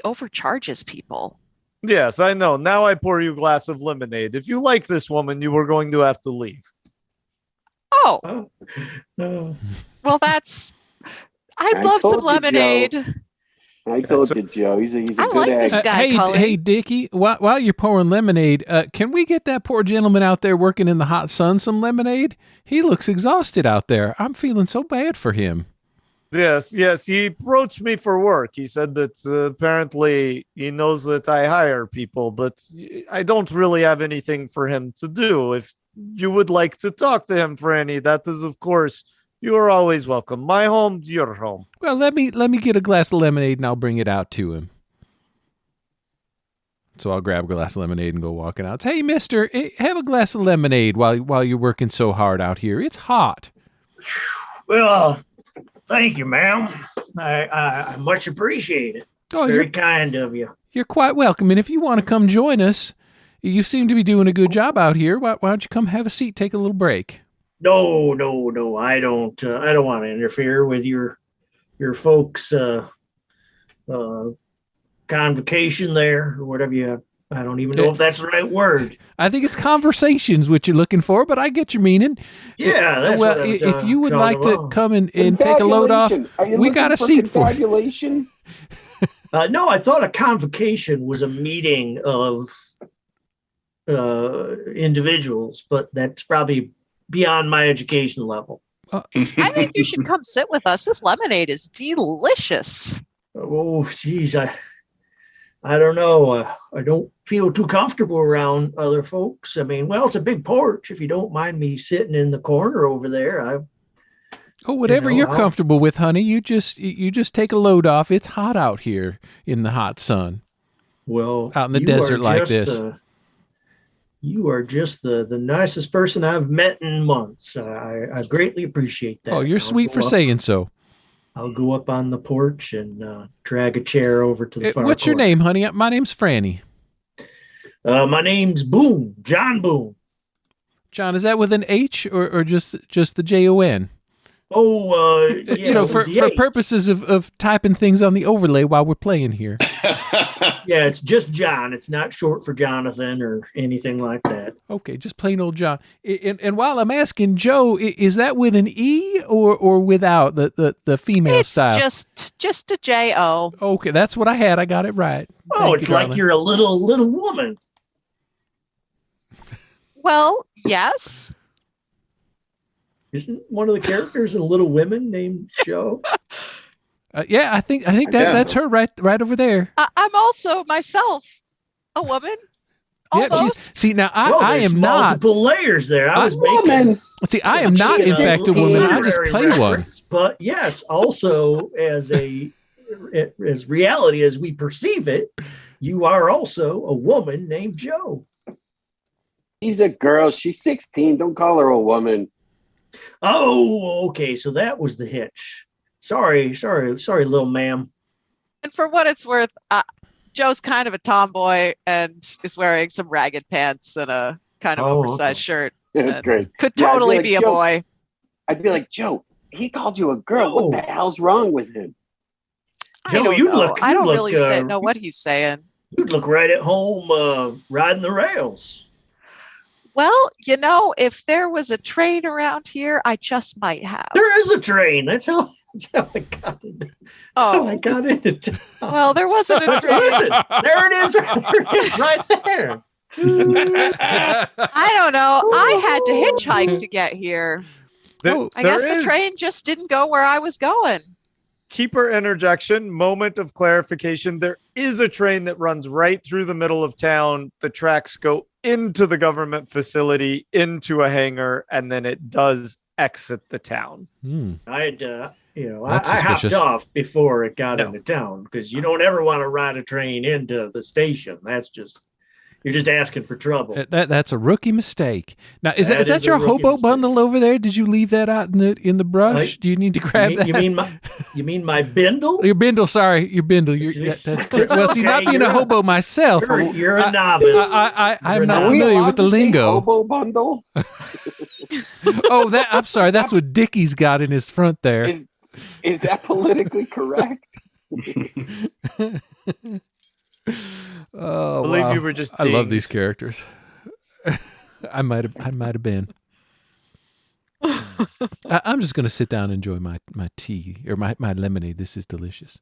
overcharges people. Yes, I know. Now I pour you a glass of lemonade. If you like this woman, you were going to have to leave. Oh, Oh. well, I'd I love some told you, Joe. lemonade. I told you, Joe. He's a I good like egg. this guy, hey, Cully. hey, Dickie, while you're pouring lemonade, can we get that poor gentleman out there working in the hot sun some lemonade? He looks exhausted out there. I'm feeling so bad for him. Yes. He approached me for work. He said that apparently he knows that I hire people, but I don't really have anything for him to do. If you would like to talk to him, Franny, that is, of course, you are always welcome. My home, your home. Well, let me get a glass of lemonade and I'll bring it out to him. So I'll grab a glass of lemonade and go walking out. Hey, mister, have a glass of lemonade while you're working so hard out here. It's hot. Well, thank you, ma'am. I much appreciate it. It's very kind of you. You're quite welcome. And if you want to come join us, you seem to be doing a good job out here. Why don't you come have a seat, take a little break? No. I don't want to interfere with your folks' convocation there or whatever you have. I don't even know if that's the right word. I think it's conversations what you're looking for, but I get your meaning. Yeah, that's well. what I'm If you would talking like to about. come and take a load off, we got a seat for you. Confabulation? No, I thought a convocation was a meeting of individuals, but that's probably beyond my education level. I think you should come sit with us. This lemonade is delicious. Oh, geez, I don't know. I don't feel too comfortable around other folks. I mean, well, it's a big porch. If you don't mind me sitting in the corner over there, Whatever you're comfortable with, honey. You just take a load off. It's hot out here in the hot sun. Well, out in the desert like this. You are just the nicest person I've met in months. I greatly appreciate that. Oh, you're sweet for saying so. I'll go up on the porch and drag a chair over to the far What's your corner. name, honey? My name's Franny. My name's Boone, John Boone. John, is that with an H or just the Jon? Oh, yeah. For purposes of typing things on the overlay while we're playing here. Yeah, it's just John. It's not short for Jonathan or anything like that. Okay, just plain old John. And while I'm asking, Joe, is that with an E or without the female style? It's just a J-O. Okay, that's what I had. I got it right. Oh, it's like you're a little woman. Well, yes. Isn't one of the characters in Little Women named Joe? Yeah, I think that's her right over there. I'm also myself a woman. Yeah, Almost. See, now I am not multiple layers there. I was making. See, I am not in fact a woman. I just play one. But yes, also as reality as we perceive it, you are also a woman named Joe. She's a girl. She's 16. Don't call her a woman. Oh, okay. So that was the hitch. Sorry, little ma'am. And for what it's worth, Joe's kind of a tomboy and is wearing some ragged pants and a kind of oversized shirt. Yeah, that's great. Could totally be a Joe, boy. I'd be like, Joe, he called you a girl. What the hell's wrong with him? Joe, I don't really know what he's saying. You'd look right at home riding the rails. Well, if there was a train around here, I just might have. There is a train. That's how I got it. Oh, I got it. Well, there wasn't a train. Listen, there it is. Right there. I don't know. I had to hitchhike to get here. I guess the train just didn't go where I was going. Keeper interjection, moment of clarification. There is a train that runs right through the middle of town. The tracks go into the government facility, into a hangar, and then it does exit the town. I'd, That's I hopped suspicious. off before it got No. into town because you don't ever want to ride a train into the station. You're just asking for trouble. That's a rookie mistake. Now, is That that is a your rookie hobo mistake. bundle over there? Did you leave that out in the brush? Do you need to grab that? You mean my bindle? Your bindle, sorry, your bindle. That's correct. Well, see, not being a hobo myself, You're a novice. I'm not Are we familiar allowed with the to say lingo. hobo bundle? Oh, I'm sorry. That's what Dickie's got in his front there. Is that politically correct? Oh, I believe wow. you were just I love these dinged. characters. I might have been. I'm just going to sit down and enjoy my tea or my lemonade. This is delicious.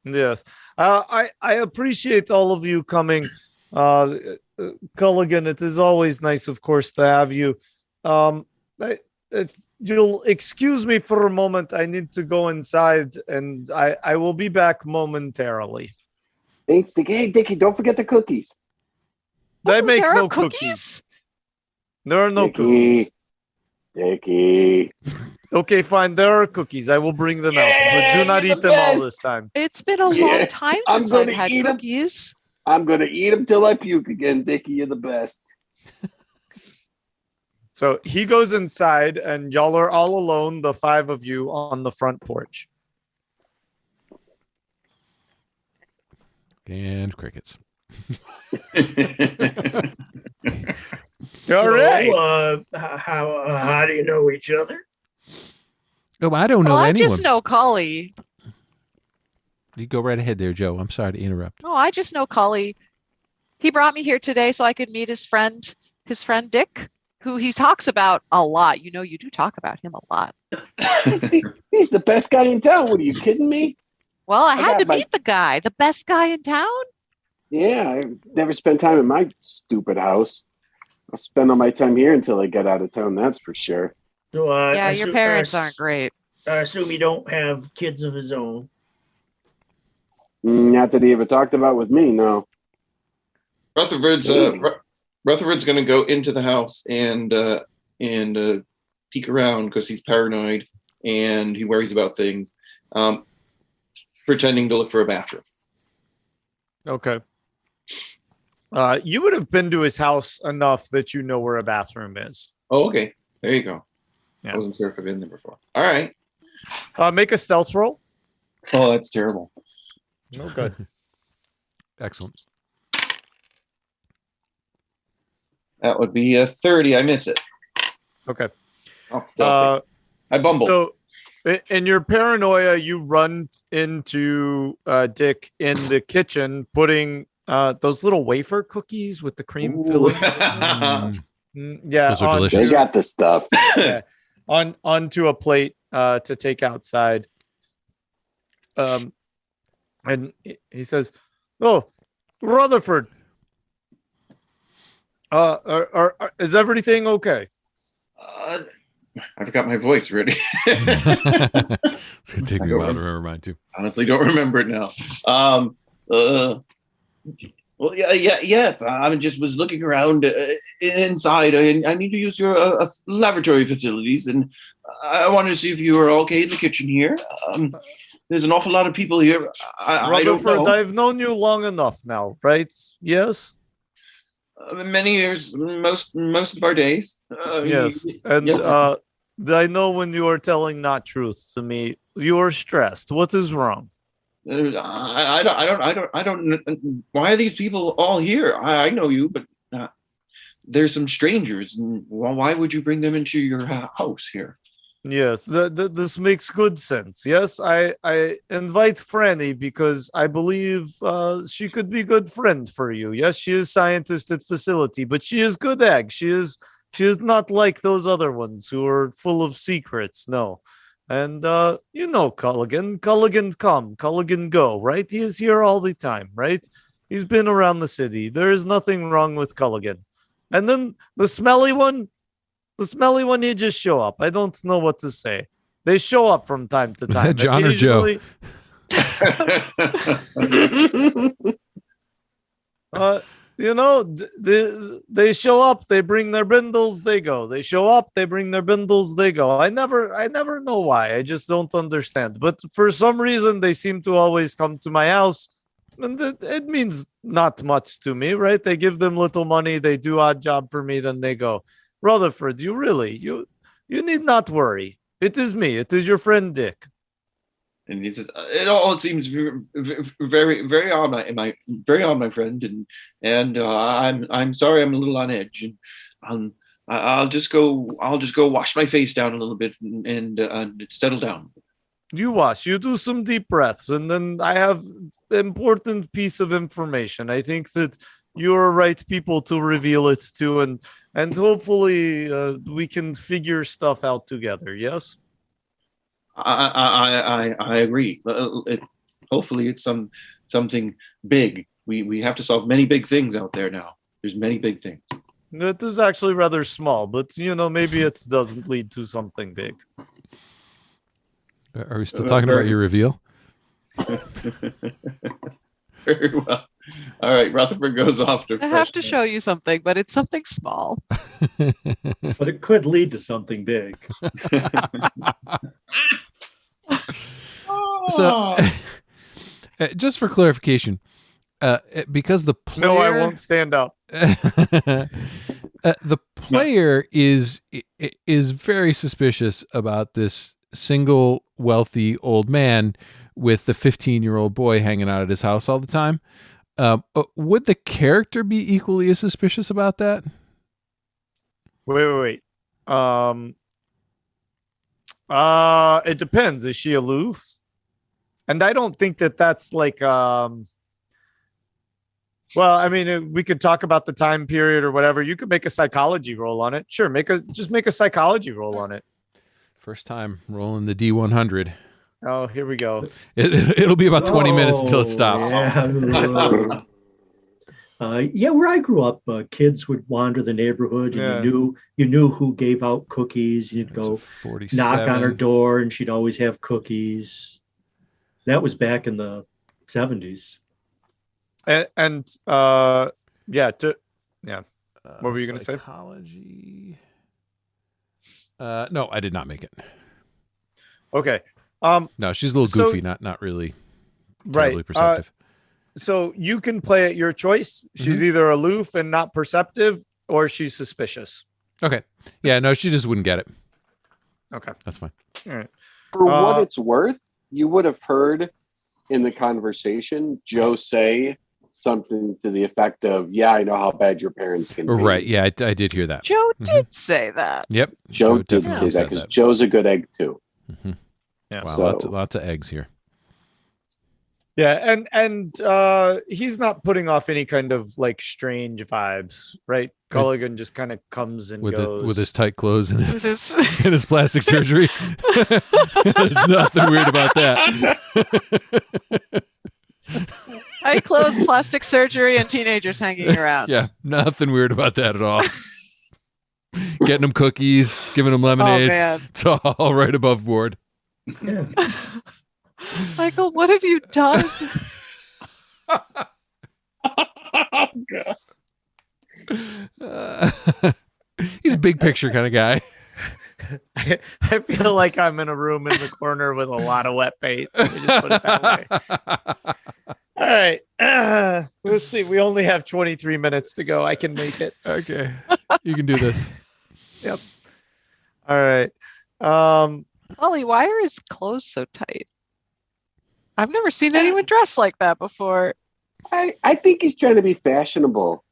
Yes. I appreciate all of you coming. Culligan, it is always nice, of course, to have you. If you'll excuse me for a moment, I need to go inside, and I will be back momentarily. Thanks, Dickie. Hey, Dickie, don't forget the cookies. They make there no are cookies. There are no Dickie. cookies. Dickie. Okay, fine. There are cookies. I will bring them out, but do not you're eat the them all best. this time. It's been a Yeah, long time I'm since I've gonna had eat 'em. cookies. I'm going to eat them till I puke again, Dickie. You're the best. So he goes inside, and y'all are all alone, the five of you, on the front porch. And crickets. All right. How do you know each other? Oh, I don't know Well, I anyone. just know Cully. You go right ahead there, Joe. I'm sorry to interrupt. No, I just know Cully. He brought me here today so I could meet his friend Dick, who he talks about a lot. You know, you do talk about him a lot. He's the best guy in town. What are you kidding me? Well, I had got to my- meet the guy, the best guy in town. Yeah, I never spent time in my stupid house. I'll spend all my time here until I get out of town, that's for sure. So, Yeah, your parents aren't great. I assume you don't have kids of his own. Not that he ever talked about with me, no. Rutherford's going to go into the house and peek around because he's paranoid and he worries about things, pretending to look for a bathroom. Okay. You would have been to his house enough that you know where a bathroom is. Oh, okay. There you go. Yeah. I wasn't sure if I've been there before. All right. Make a stealth roll. Oh, that's terrible. Oh, good. Excellent. That would be a 30. I miss it. Okay. Oh, I bumbled. So, in your paranoia, you run into Dick in the kitchen, putting those little wafer cookies with the cream filling. Yeah, Those are delicious. They got the stuff. Yeah, onto a plate to take outside. And he says, "Oh, Rutherford, is everything okay?" I forgot my voice already. It's gonna take me a while to remember mine too. Honestly, don't remember it now. Well, yes. I just was looking around inside. I need to use your laboratory facilities, and I wanted to see if you were okay in the kitchen here. There's an awful lot of people here. I don't Rutherford, know. I've known you long enough now, right? Yes. Many years, most of our days. Yes, and yes. I know when you are telling not truth to me, you are stressed. What is wrong? I don't. Why are these people all here? I know you, but there's some strangers. And why would you bring them into your house here? Yes, this makes good sense. Yes, I invite Franny because I believe she could be good friend for you. Yes, she is scientist at facility, but she is good egg. She is not like those other ones who are full of secrets. No, and you know Culligan come, Culligan go. Right? He is here all the time. Right? He's been around the city. There is nothing wrong with Culligan. And then the smelly one. The smelly one, he just show up. I don't know what to say. They show up from time to Was time. that John or Joe? they show up, they bring their bindles, they go. They show up, they bring their bindles, they go. I never know why. I just don't understand. But for some reason, they seem to always come to my house, and it means not much to me, right? They give them little money, they do odd job for me, then they go. Rutherford, you need not worry. It is me. It is your friend Dick. And he says, "It all seems very, very odd, my friend, and I'm sorry, I'm a little on edge, and I'll just go wash my face down a little bit and settle down." You wash. You do some deep breaths, and then I have important piece of information. I think that you're right people to reveal it to, and hopefully we can figure stuff out together. Yes. I agree. Hopefully, it's something big. We have to solve many big things out there now. There's many big things. It is actually rather small, but maybe it doesn't lead to something big. Are we still talking about your reveal? Very well. All right, Rutherford goes off to. I have to show you something, but it's something small. But it could lead to something big. So, just for clarification, because the player... No, I won't stand up. The player is very suspicious about this single wealthy old man with the 15-year-old boy hanging out at his house all the time. Would the character be equally as suspicious about that? Wait. It depends. Is she aloof? And I don't think that's like well, I mean, we could talk about the time period or whatever. You could make a psychology roll on it. Sure, make a psychology roll on it. First time rolling the D100. Oh, here we go. It'll be about 20 minutes until it stops. Yeah, where I grew up, kids would wander the neighborhood, and you knew who gave out cookies. You'd go knock on her door, and she'd always have cookies. That was back in the 70s. And what were you going to say? Psychology. No, I did not make it. Okay. No, she's a little goofy, not really right. Perceptive. So you can play at your choice. She's either aloof and not perceptive, or she's suspicious. Okay. Yeah, no, she just wouldn't get it. Okay. That's fine. All right. For what it's worth, you would have heard in the conversation Joe say something to the effect of, "Yeah, I know how bad your parents can be." Right. Yeah, I did hear that. Joe did say that. Yep. Joe did say that because Joe's a good egg too. Mm-hmm. Yeah. Wow, So, lots of eggs here. Yeah, and he's not putting off any kind of like strange vibes, right? Culligan just kind of comes and goes with his tight clothes and his and his plastic surgery. There's nothing weird about that. Tight clothes, plastic surgery, and teenagers hanging around. Yeah, nothing weird about that at all. Getting them cookies, giving them lemonade. Oh man, it's all right above board. Yeah. Michael, what have you done? He's a big picture kind of guy. I feel like I'm in a room in the corner with a lot of wet paint. Let me just put it that way. All right. Let's see. We only have 23 minutes to go. I can make it. Okay. You can do this. Yep. All right. Ollie, why are his clothes so tight? I've never seen anyone dress like that before. I think he's trying to be fashionable.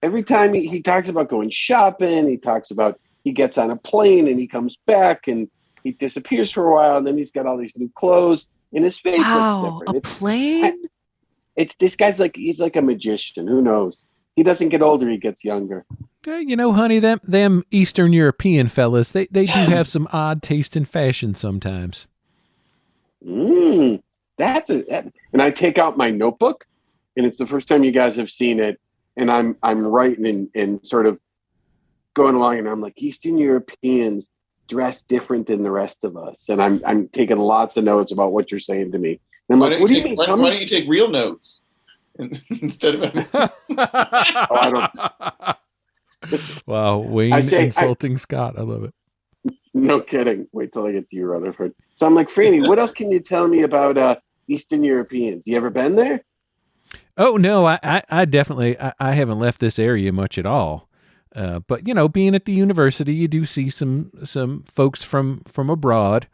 Every time he talks about going shopping, he talks about he gets on a plane and he comes back and he disappears for a while, and then he's got all these new clothes and his face looks different. A plane? It's this guy's he's like a magician. Who knows? He doesn't get older; he gets younger. You know, honey, them Eastern European fellas, they do have some odd taste in fashion sometimes. And I take out my notebook, and it's the first time you guys have seen it, and I'm writing and sort of going along, and I'm like, Eastern Europeans dress different than the rest of us, and I'm taking lots of notes about what you're saying to me. And I'm like, what do you mean? Why don't you take real notes? instead of. I Wow, Wayne insulting Scott. I love it. No kidding. Wait till I get to you, Rutherford. So I'm like, Franny, what else can you tell me about Eastern Europeans? You ever been there? Oh no, I definitely I haven't left this area much at all. But being at the university, you do see some folks from abroad,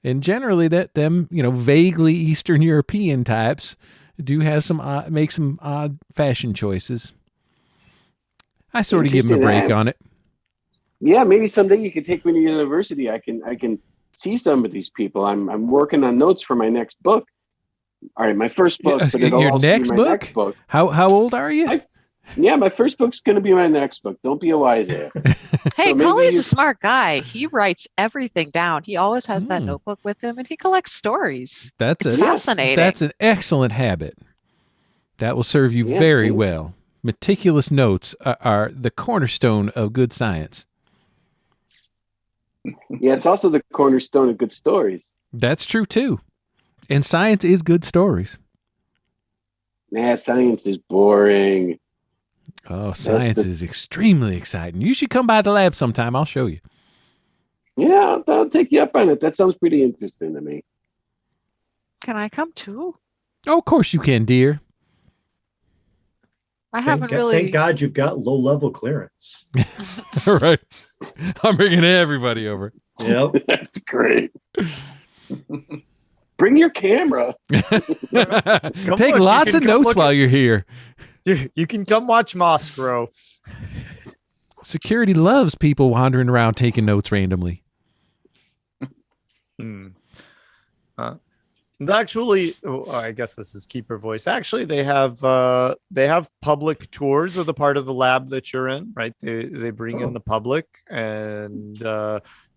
and generally them vaguely Eastern European types do have make some odd fashion choices. I sort of give them a break on it. Yeah, maybe someday you could take me to university. I can see some of these people. I'm working on notes for my next book. All right, my first book, but it'll your also next be my book? next book. How old are you? My first book's going to be my next book. Don't be a wise ass. Hey, Cully's a smart guy. He writes everything down. He always has that notebook with him, and he collects stories. It's fascinating. That's an excellent habit. That will serve you very well. Meticulous notes are the cornerstone of good science. Yeah, it's also the cornerstone of good stories. That's true, too. And science is good stories. Nah, science is boring. Oh, science is extremely exciting. You should come by the lab sometime. I'll show you. Yeah, I'll take you up on it. That sounds pretty interesting to me. Can I come too? Oh, of course you can, dear. I haven't really. Thank God you've got low-level clearance. All right. I'm bringing everybody over. Yep. That's great. Bring your camera. Take lots of notes while you're here. You can come watch moss grow. Security loves people wandering around taking notes randomly. Actually, I guess this is keeper voice. Actually, they have public tours of the part of the lab that you're in, right? They bring in the public and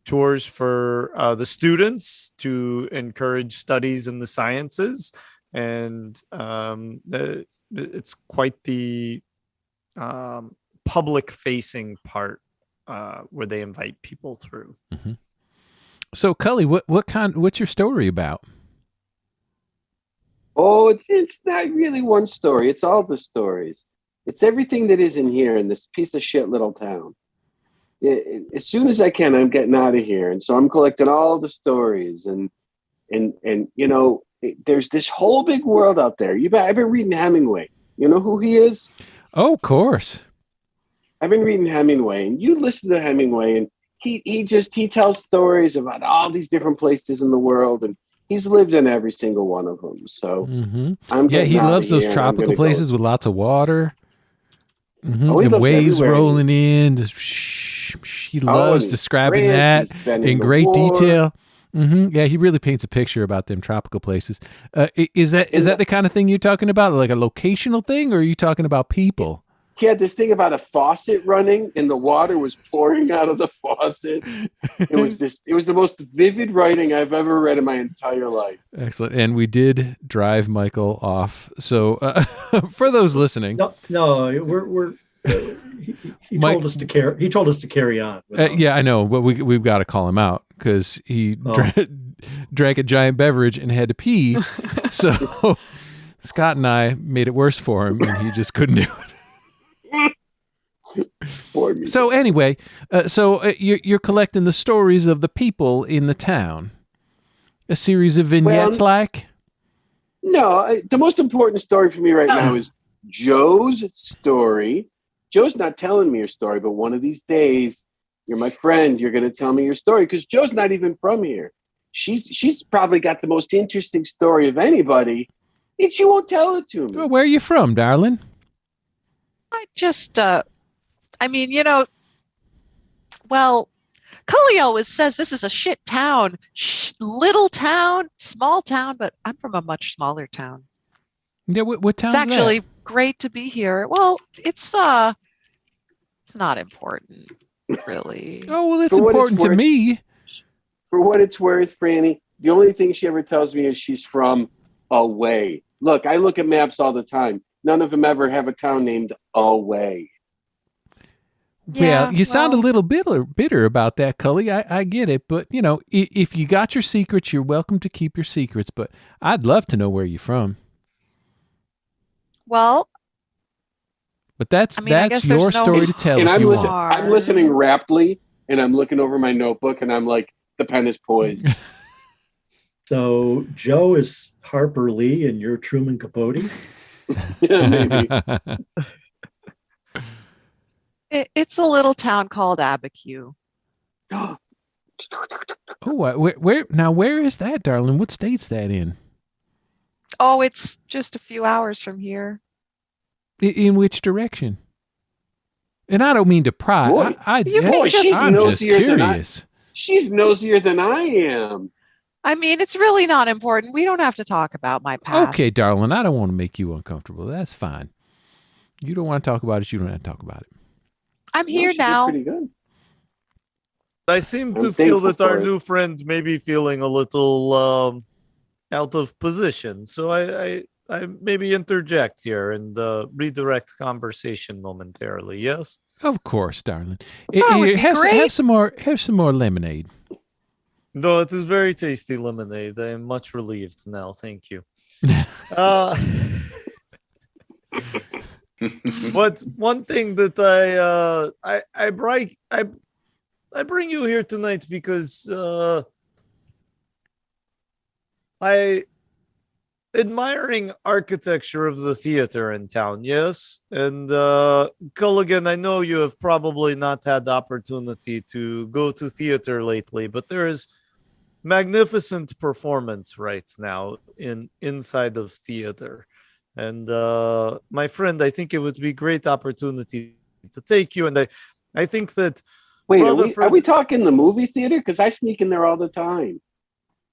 tours for the students to encourage studies in the sciences, and it's quite the public-facing part where they invite people through. Mm-hmm. So, Cully, what's your story about? Oh, it's not really one story. It's all the stories. It's everything that isn't here in this piece of shit little town. As soon as I can, I'm getting out of here, and so I'm collecting all the stories. And there's this whole big world out there. I've been reading Hemingway. You know who he is? Oh, of course. I've been reading Hemingway, and you listen to Hemingway, and he tells stories about all these different places in the world, and he's lived in every single one of them. So he loves those tropical places with lots of water. Mm-hmm. Oh, and waves everywhere. Rolling in. He loves describing that in great detail. Mm-hmm. Yeah, he really paints a picture about them tropical places. Is that the kind of thing you're talking about, like a locational thing, or are you talking about people? He had this thing about a faucet running and the water was pouring out of the faucet. It was the most vivid writing I've ever read in my entire life. Excellent. And we did drive Michael off. So for those listening, we're he told us to carry. He told us to carry on. Yeah, I know, but we've got to call him out because he drank a giant beverage and had to pee. So Scott and I made it worse for him, and he just couldn't do it. So anyway, you're collecting the stories of the people in the town. A series of vignettes, like? No, the most important story for me right now is Joe's story. Joe's not telling me your story, but one of these days, you're my friend. You're going to tell me your story because Joe's not even from here. She's probably got the most interesting story of anybody, and she won't tell it to me. Well, where are you from, darling? I just, Cully always says this is a shit town, little town, small town, but I'm from a much smaller town. Yeah, what town? It's actually great to be here. Well, it's not important, really. Oh, well, it's important to me. For what it's worth, Franny, the only thing she ever tells me is she's from away. Look, I look at maps all the time. None of them ever have a town named Away. Yeah, you sound a little bitter about that, Cully. I get it. But, if you got your secrets, you're welcome to keep your secrets. But I'd love to know where you're from. Well, But that's I mean, I guess your there's no story to tell. And if I'm you listening. want. I'm listening raptly, and I'm looking over my notebook, and I'm like, the pen is poised. So Joe is Harper Lee and you're Truman Capote. Yeah, maybe. It's a little town called Abiquiu. Oh, where is that, darling? What state's that in? Oh, it's just a few hours from here. In which direction? And I don't mean to pry. Boy, I'm she's just nosier than I. curious. She's nosier than I am. I mean, it's really not important. We don't have to talk about my past. Okay, darling, I don't want to make you uncomfortable. That's fine. You don't want to talk about it, you don't have to talk about it. I'm here She did now. pretty good. I seem to I'm feel thankful that our for it. new friend may be feeling a little out of position. So I maybe interject here and redirect conversation momentarily. Yes. Of course, darling. That would be great. Have some more lemonade. No, it is very tasty lemonade. I am much relieved now. Thank you. But one thing that I bring you here tonight because I admiring architecture of the theater in town, yes. And Culligan, I know you have probably not had the opportunity to go to theater lately, but there is magnificent performance right now inside of theater. And my friend, I think it would be a great opportunity to take you. And I think that Wait, are we talking the movie theater? Because I sneak in there all the time.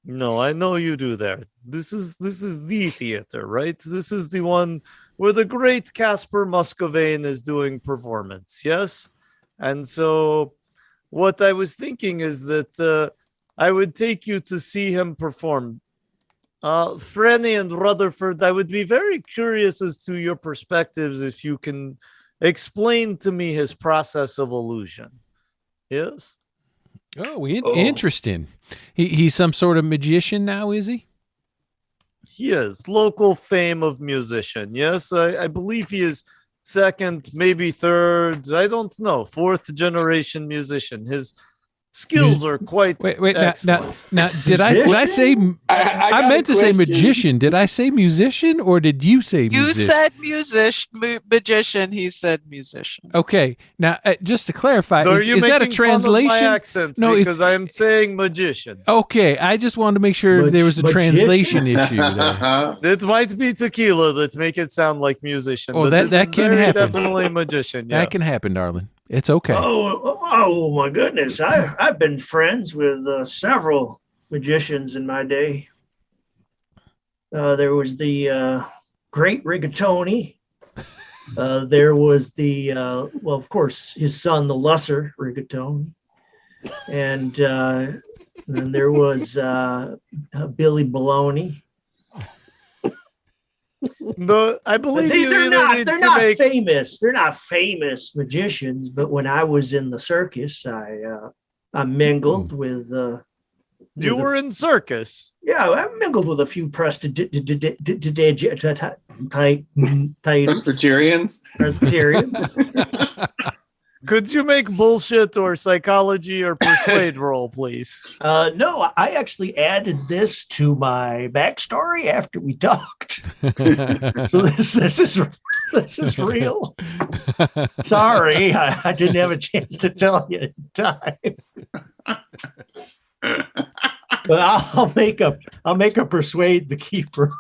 No, I know you do there. This is the theater, right? This is the one where the great Casper Muscovane is doing performance, yes? And so what I was thinking is that I would take you to see him perform. Franny and Rutherford, I would be very curious as to your perspectives if you can explain to me his process of illusion. Yes? Oh, interesting. He's some sort of magician now, is he? He is. Local fame of musician. Yes, I believe he is second, maybe third, I don't know, fourth generation musician. His skills are quite excellent. Now, did I say? I meant to say magician. Did I say musician or did you say musician? You said magician. He said musician. Okay. Now, just to clarify, is that a translation? Fun of my accent no, because I am saying magician. Okay, I just wanted to make sure if there was a translation issue there. It might be tequila that make it sound like musician. Oh, but that can happen. Definitely magician. Yes. That can happen, darling. It's okay. Oh my goodness! I've been friends with several magicians in my day. There was the great Rigatoni. There was the well, of course, his son, the lesser Rigatoni, and then there was Billy Baloney. No, I believe they're not famous. They're not famous magicians. But when I was in the circus, I mingled with. You were in circus. Yeah, I mingled with a few Presbyterians. Could you make bullshit or psychology or persuade roll, please? No, I actually added this to my backstory after we talked. So this is real. Sorry, I didn't have a chance to tell you in time. But I'll make a persuade the keeper.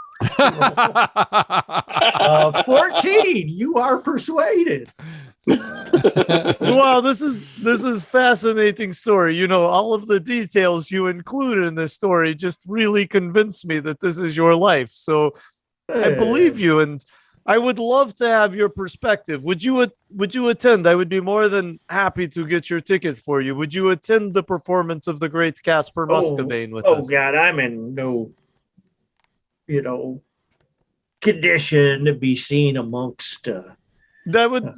14. You are persuaded. Wow, this is fascinating story. You know, all of the details you included in this story just really convinced me that this is your life. So I believe you, and I would love to have your perspective. Would you attend? I would be more than happy to get your ticket for you. Would you attend the performance of the great Casper Muscovane with us? Oh God, I'm in no, condition to be seen amongst.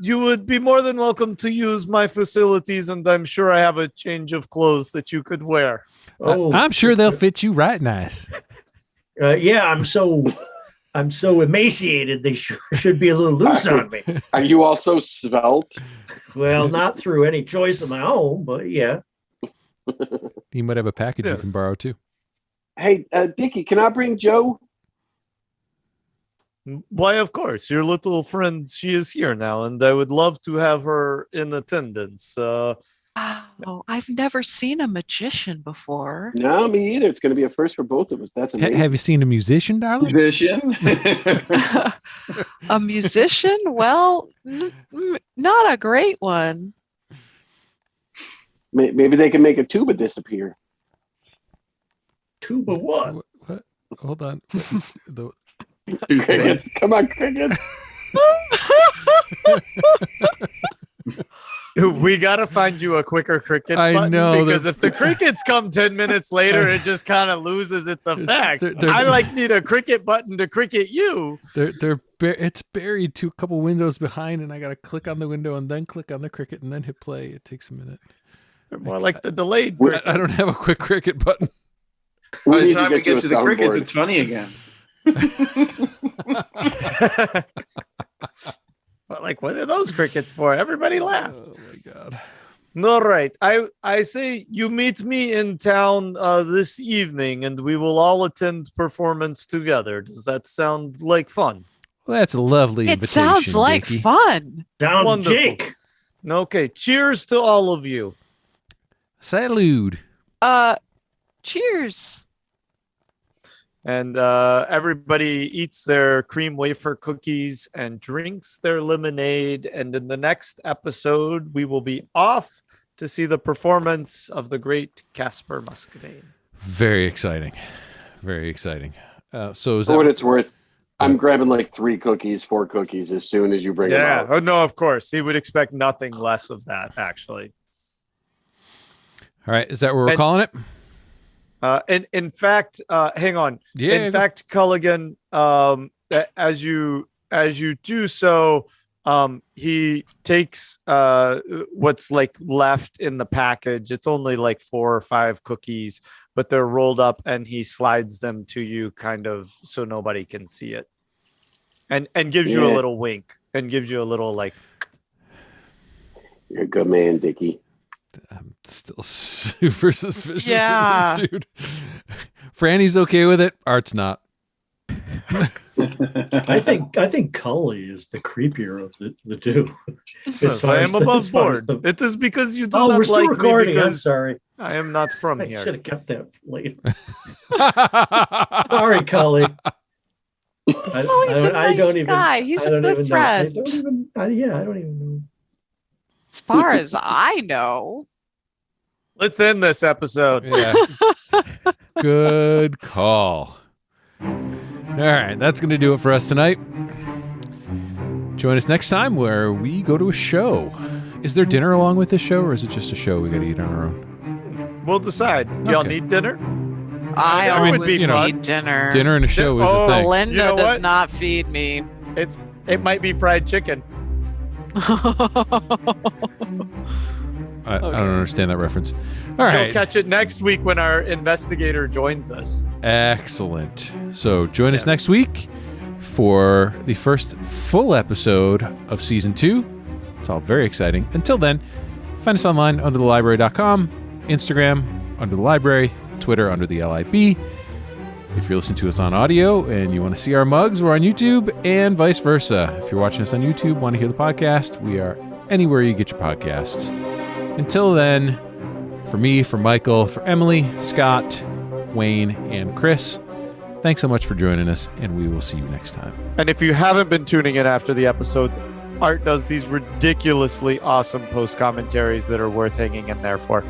You would be more than welcome to use my facilities, and I'm sure I have a change of clothes that you could wear. I'm sure they'll fit you right nice. Yeah, I'm so I'm so emaciated, they should be a little loose on me. Are you also svelte? Well, not through any choice of my own, but yeah. You might have a package you can borrow too. Hey, Dickie, can I bring Joe? Why, of course. Your little friend, she is here now, and I would love to have her in attendance. Oh, I've never seen a magician before. No, me either. It's going to be a first for both of us. That's amazing. Have you seen a musician, darling? Musician? A musician? Well, not a great one. Maybe they can make a tuba disappear. Tuba what? What? Hold on. Crickets. Come on, crickets. We got to find you a quicker crickets button, because if the crickets come 10 minutes later, it just kind of loses its effect. I need a cricket button to cricket you. It's buried a couple windows behind, and I got to click on the window and then click on the cricket and then hit play. It takes a minute. They're more like the delayed. I don't have a quick cricket button. By the time we get to the crickets, it's funny again. But what are those crickets for? Everybody laughed. Oh my God. All right. I say you meet me in town this evening, and we will all attend performance together. Does that sound like fun? Well, that's a lovely invitation. It sounds like Dickie. fun. Down Wonderful. Jake. Okay. Cheers to all of you. Salud. Cheers. And everybody eats their cream wafer cookies and drinks their lemonade. And in the next episode, we will be off to see the performance of the great Casper Muscovine. Very exciting. Very exciting. So is For that what it's worth, I'm grabbing 4 cookies as soon as you bring them out. Oh, no, of course. He would expect nothing less of that, actually. all right? Is that what we're calling it? And in fact, hang on. Yeah. In fact, Culligan, as you do so, he takes what's left in the package. It's only 4 or 5 cookies, but they're rolled up, and he slides them to you, kind of so nobody can see it, and gives you a little wink, and gives you a little You're a good man, Dickie. I'm still super suspicious Yeah. of this dude. Franny's okay with it. Art's not. I think Cully is the creepier of the two. Yes, I am above board. It is because you do Oh, not we're still like recording. me I'm because sorry. I am not from I here. should have kept that later. Sorry, Cully. He's a nice guy. He's a good friend. I don't even know. As far as I know. Let's end this episode. Yeah. Good call. All right, that's going to do it for us tonight. Join us next time where we go to a show. Is there dinner along with this show, or is it just a show we got to eat on our own? We'll decide. Do y'all need dinner? I That would always be fun. need dinner. Dinner and a show is a thing. Belinda You know does what? not feed me. It might be fried chicken. I don't understand that reference. All right. You'll catch it next week when our investigator joins us. Excellent. So join us next week for the first full episode of season 2. It's all very exciting. Until then, find us online underthelibrary.com, Instagram under the library, Twitter under the LIB. If you're listening to us on audio and you want to see our mugs, we're on YouTube, and vice versa. If you're watching us on YouTube, want to hear the podcast, we are anywhere you get your podcasts. Until then, for me, for Michael, for Emily, Scott, Wayne, and Chris, thanks so much for joining us, and we will see you next time. And if you haven't been tuning in after the episodes, Art does these ridiculously awesome post commentaries that are worth hanging in there for.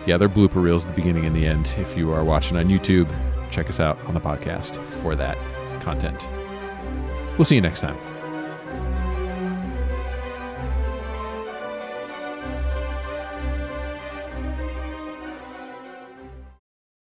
Yeah, they're blooper reels at the beginning and the end. If you are watching on YouTube, check us out on the podcast for that content. We'll see you next time.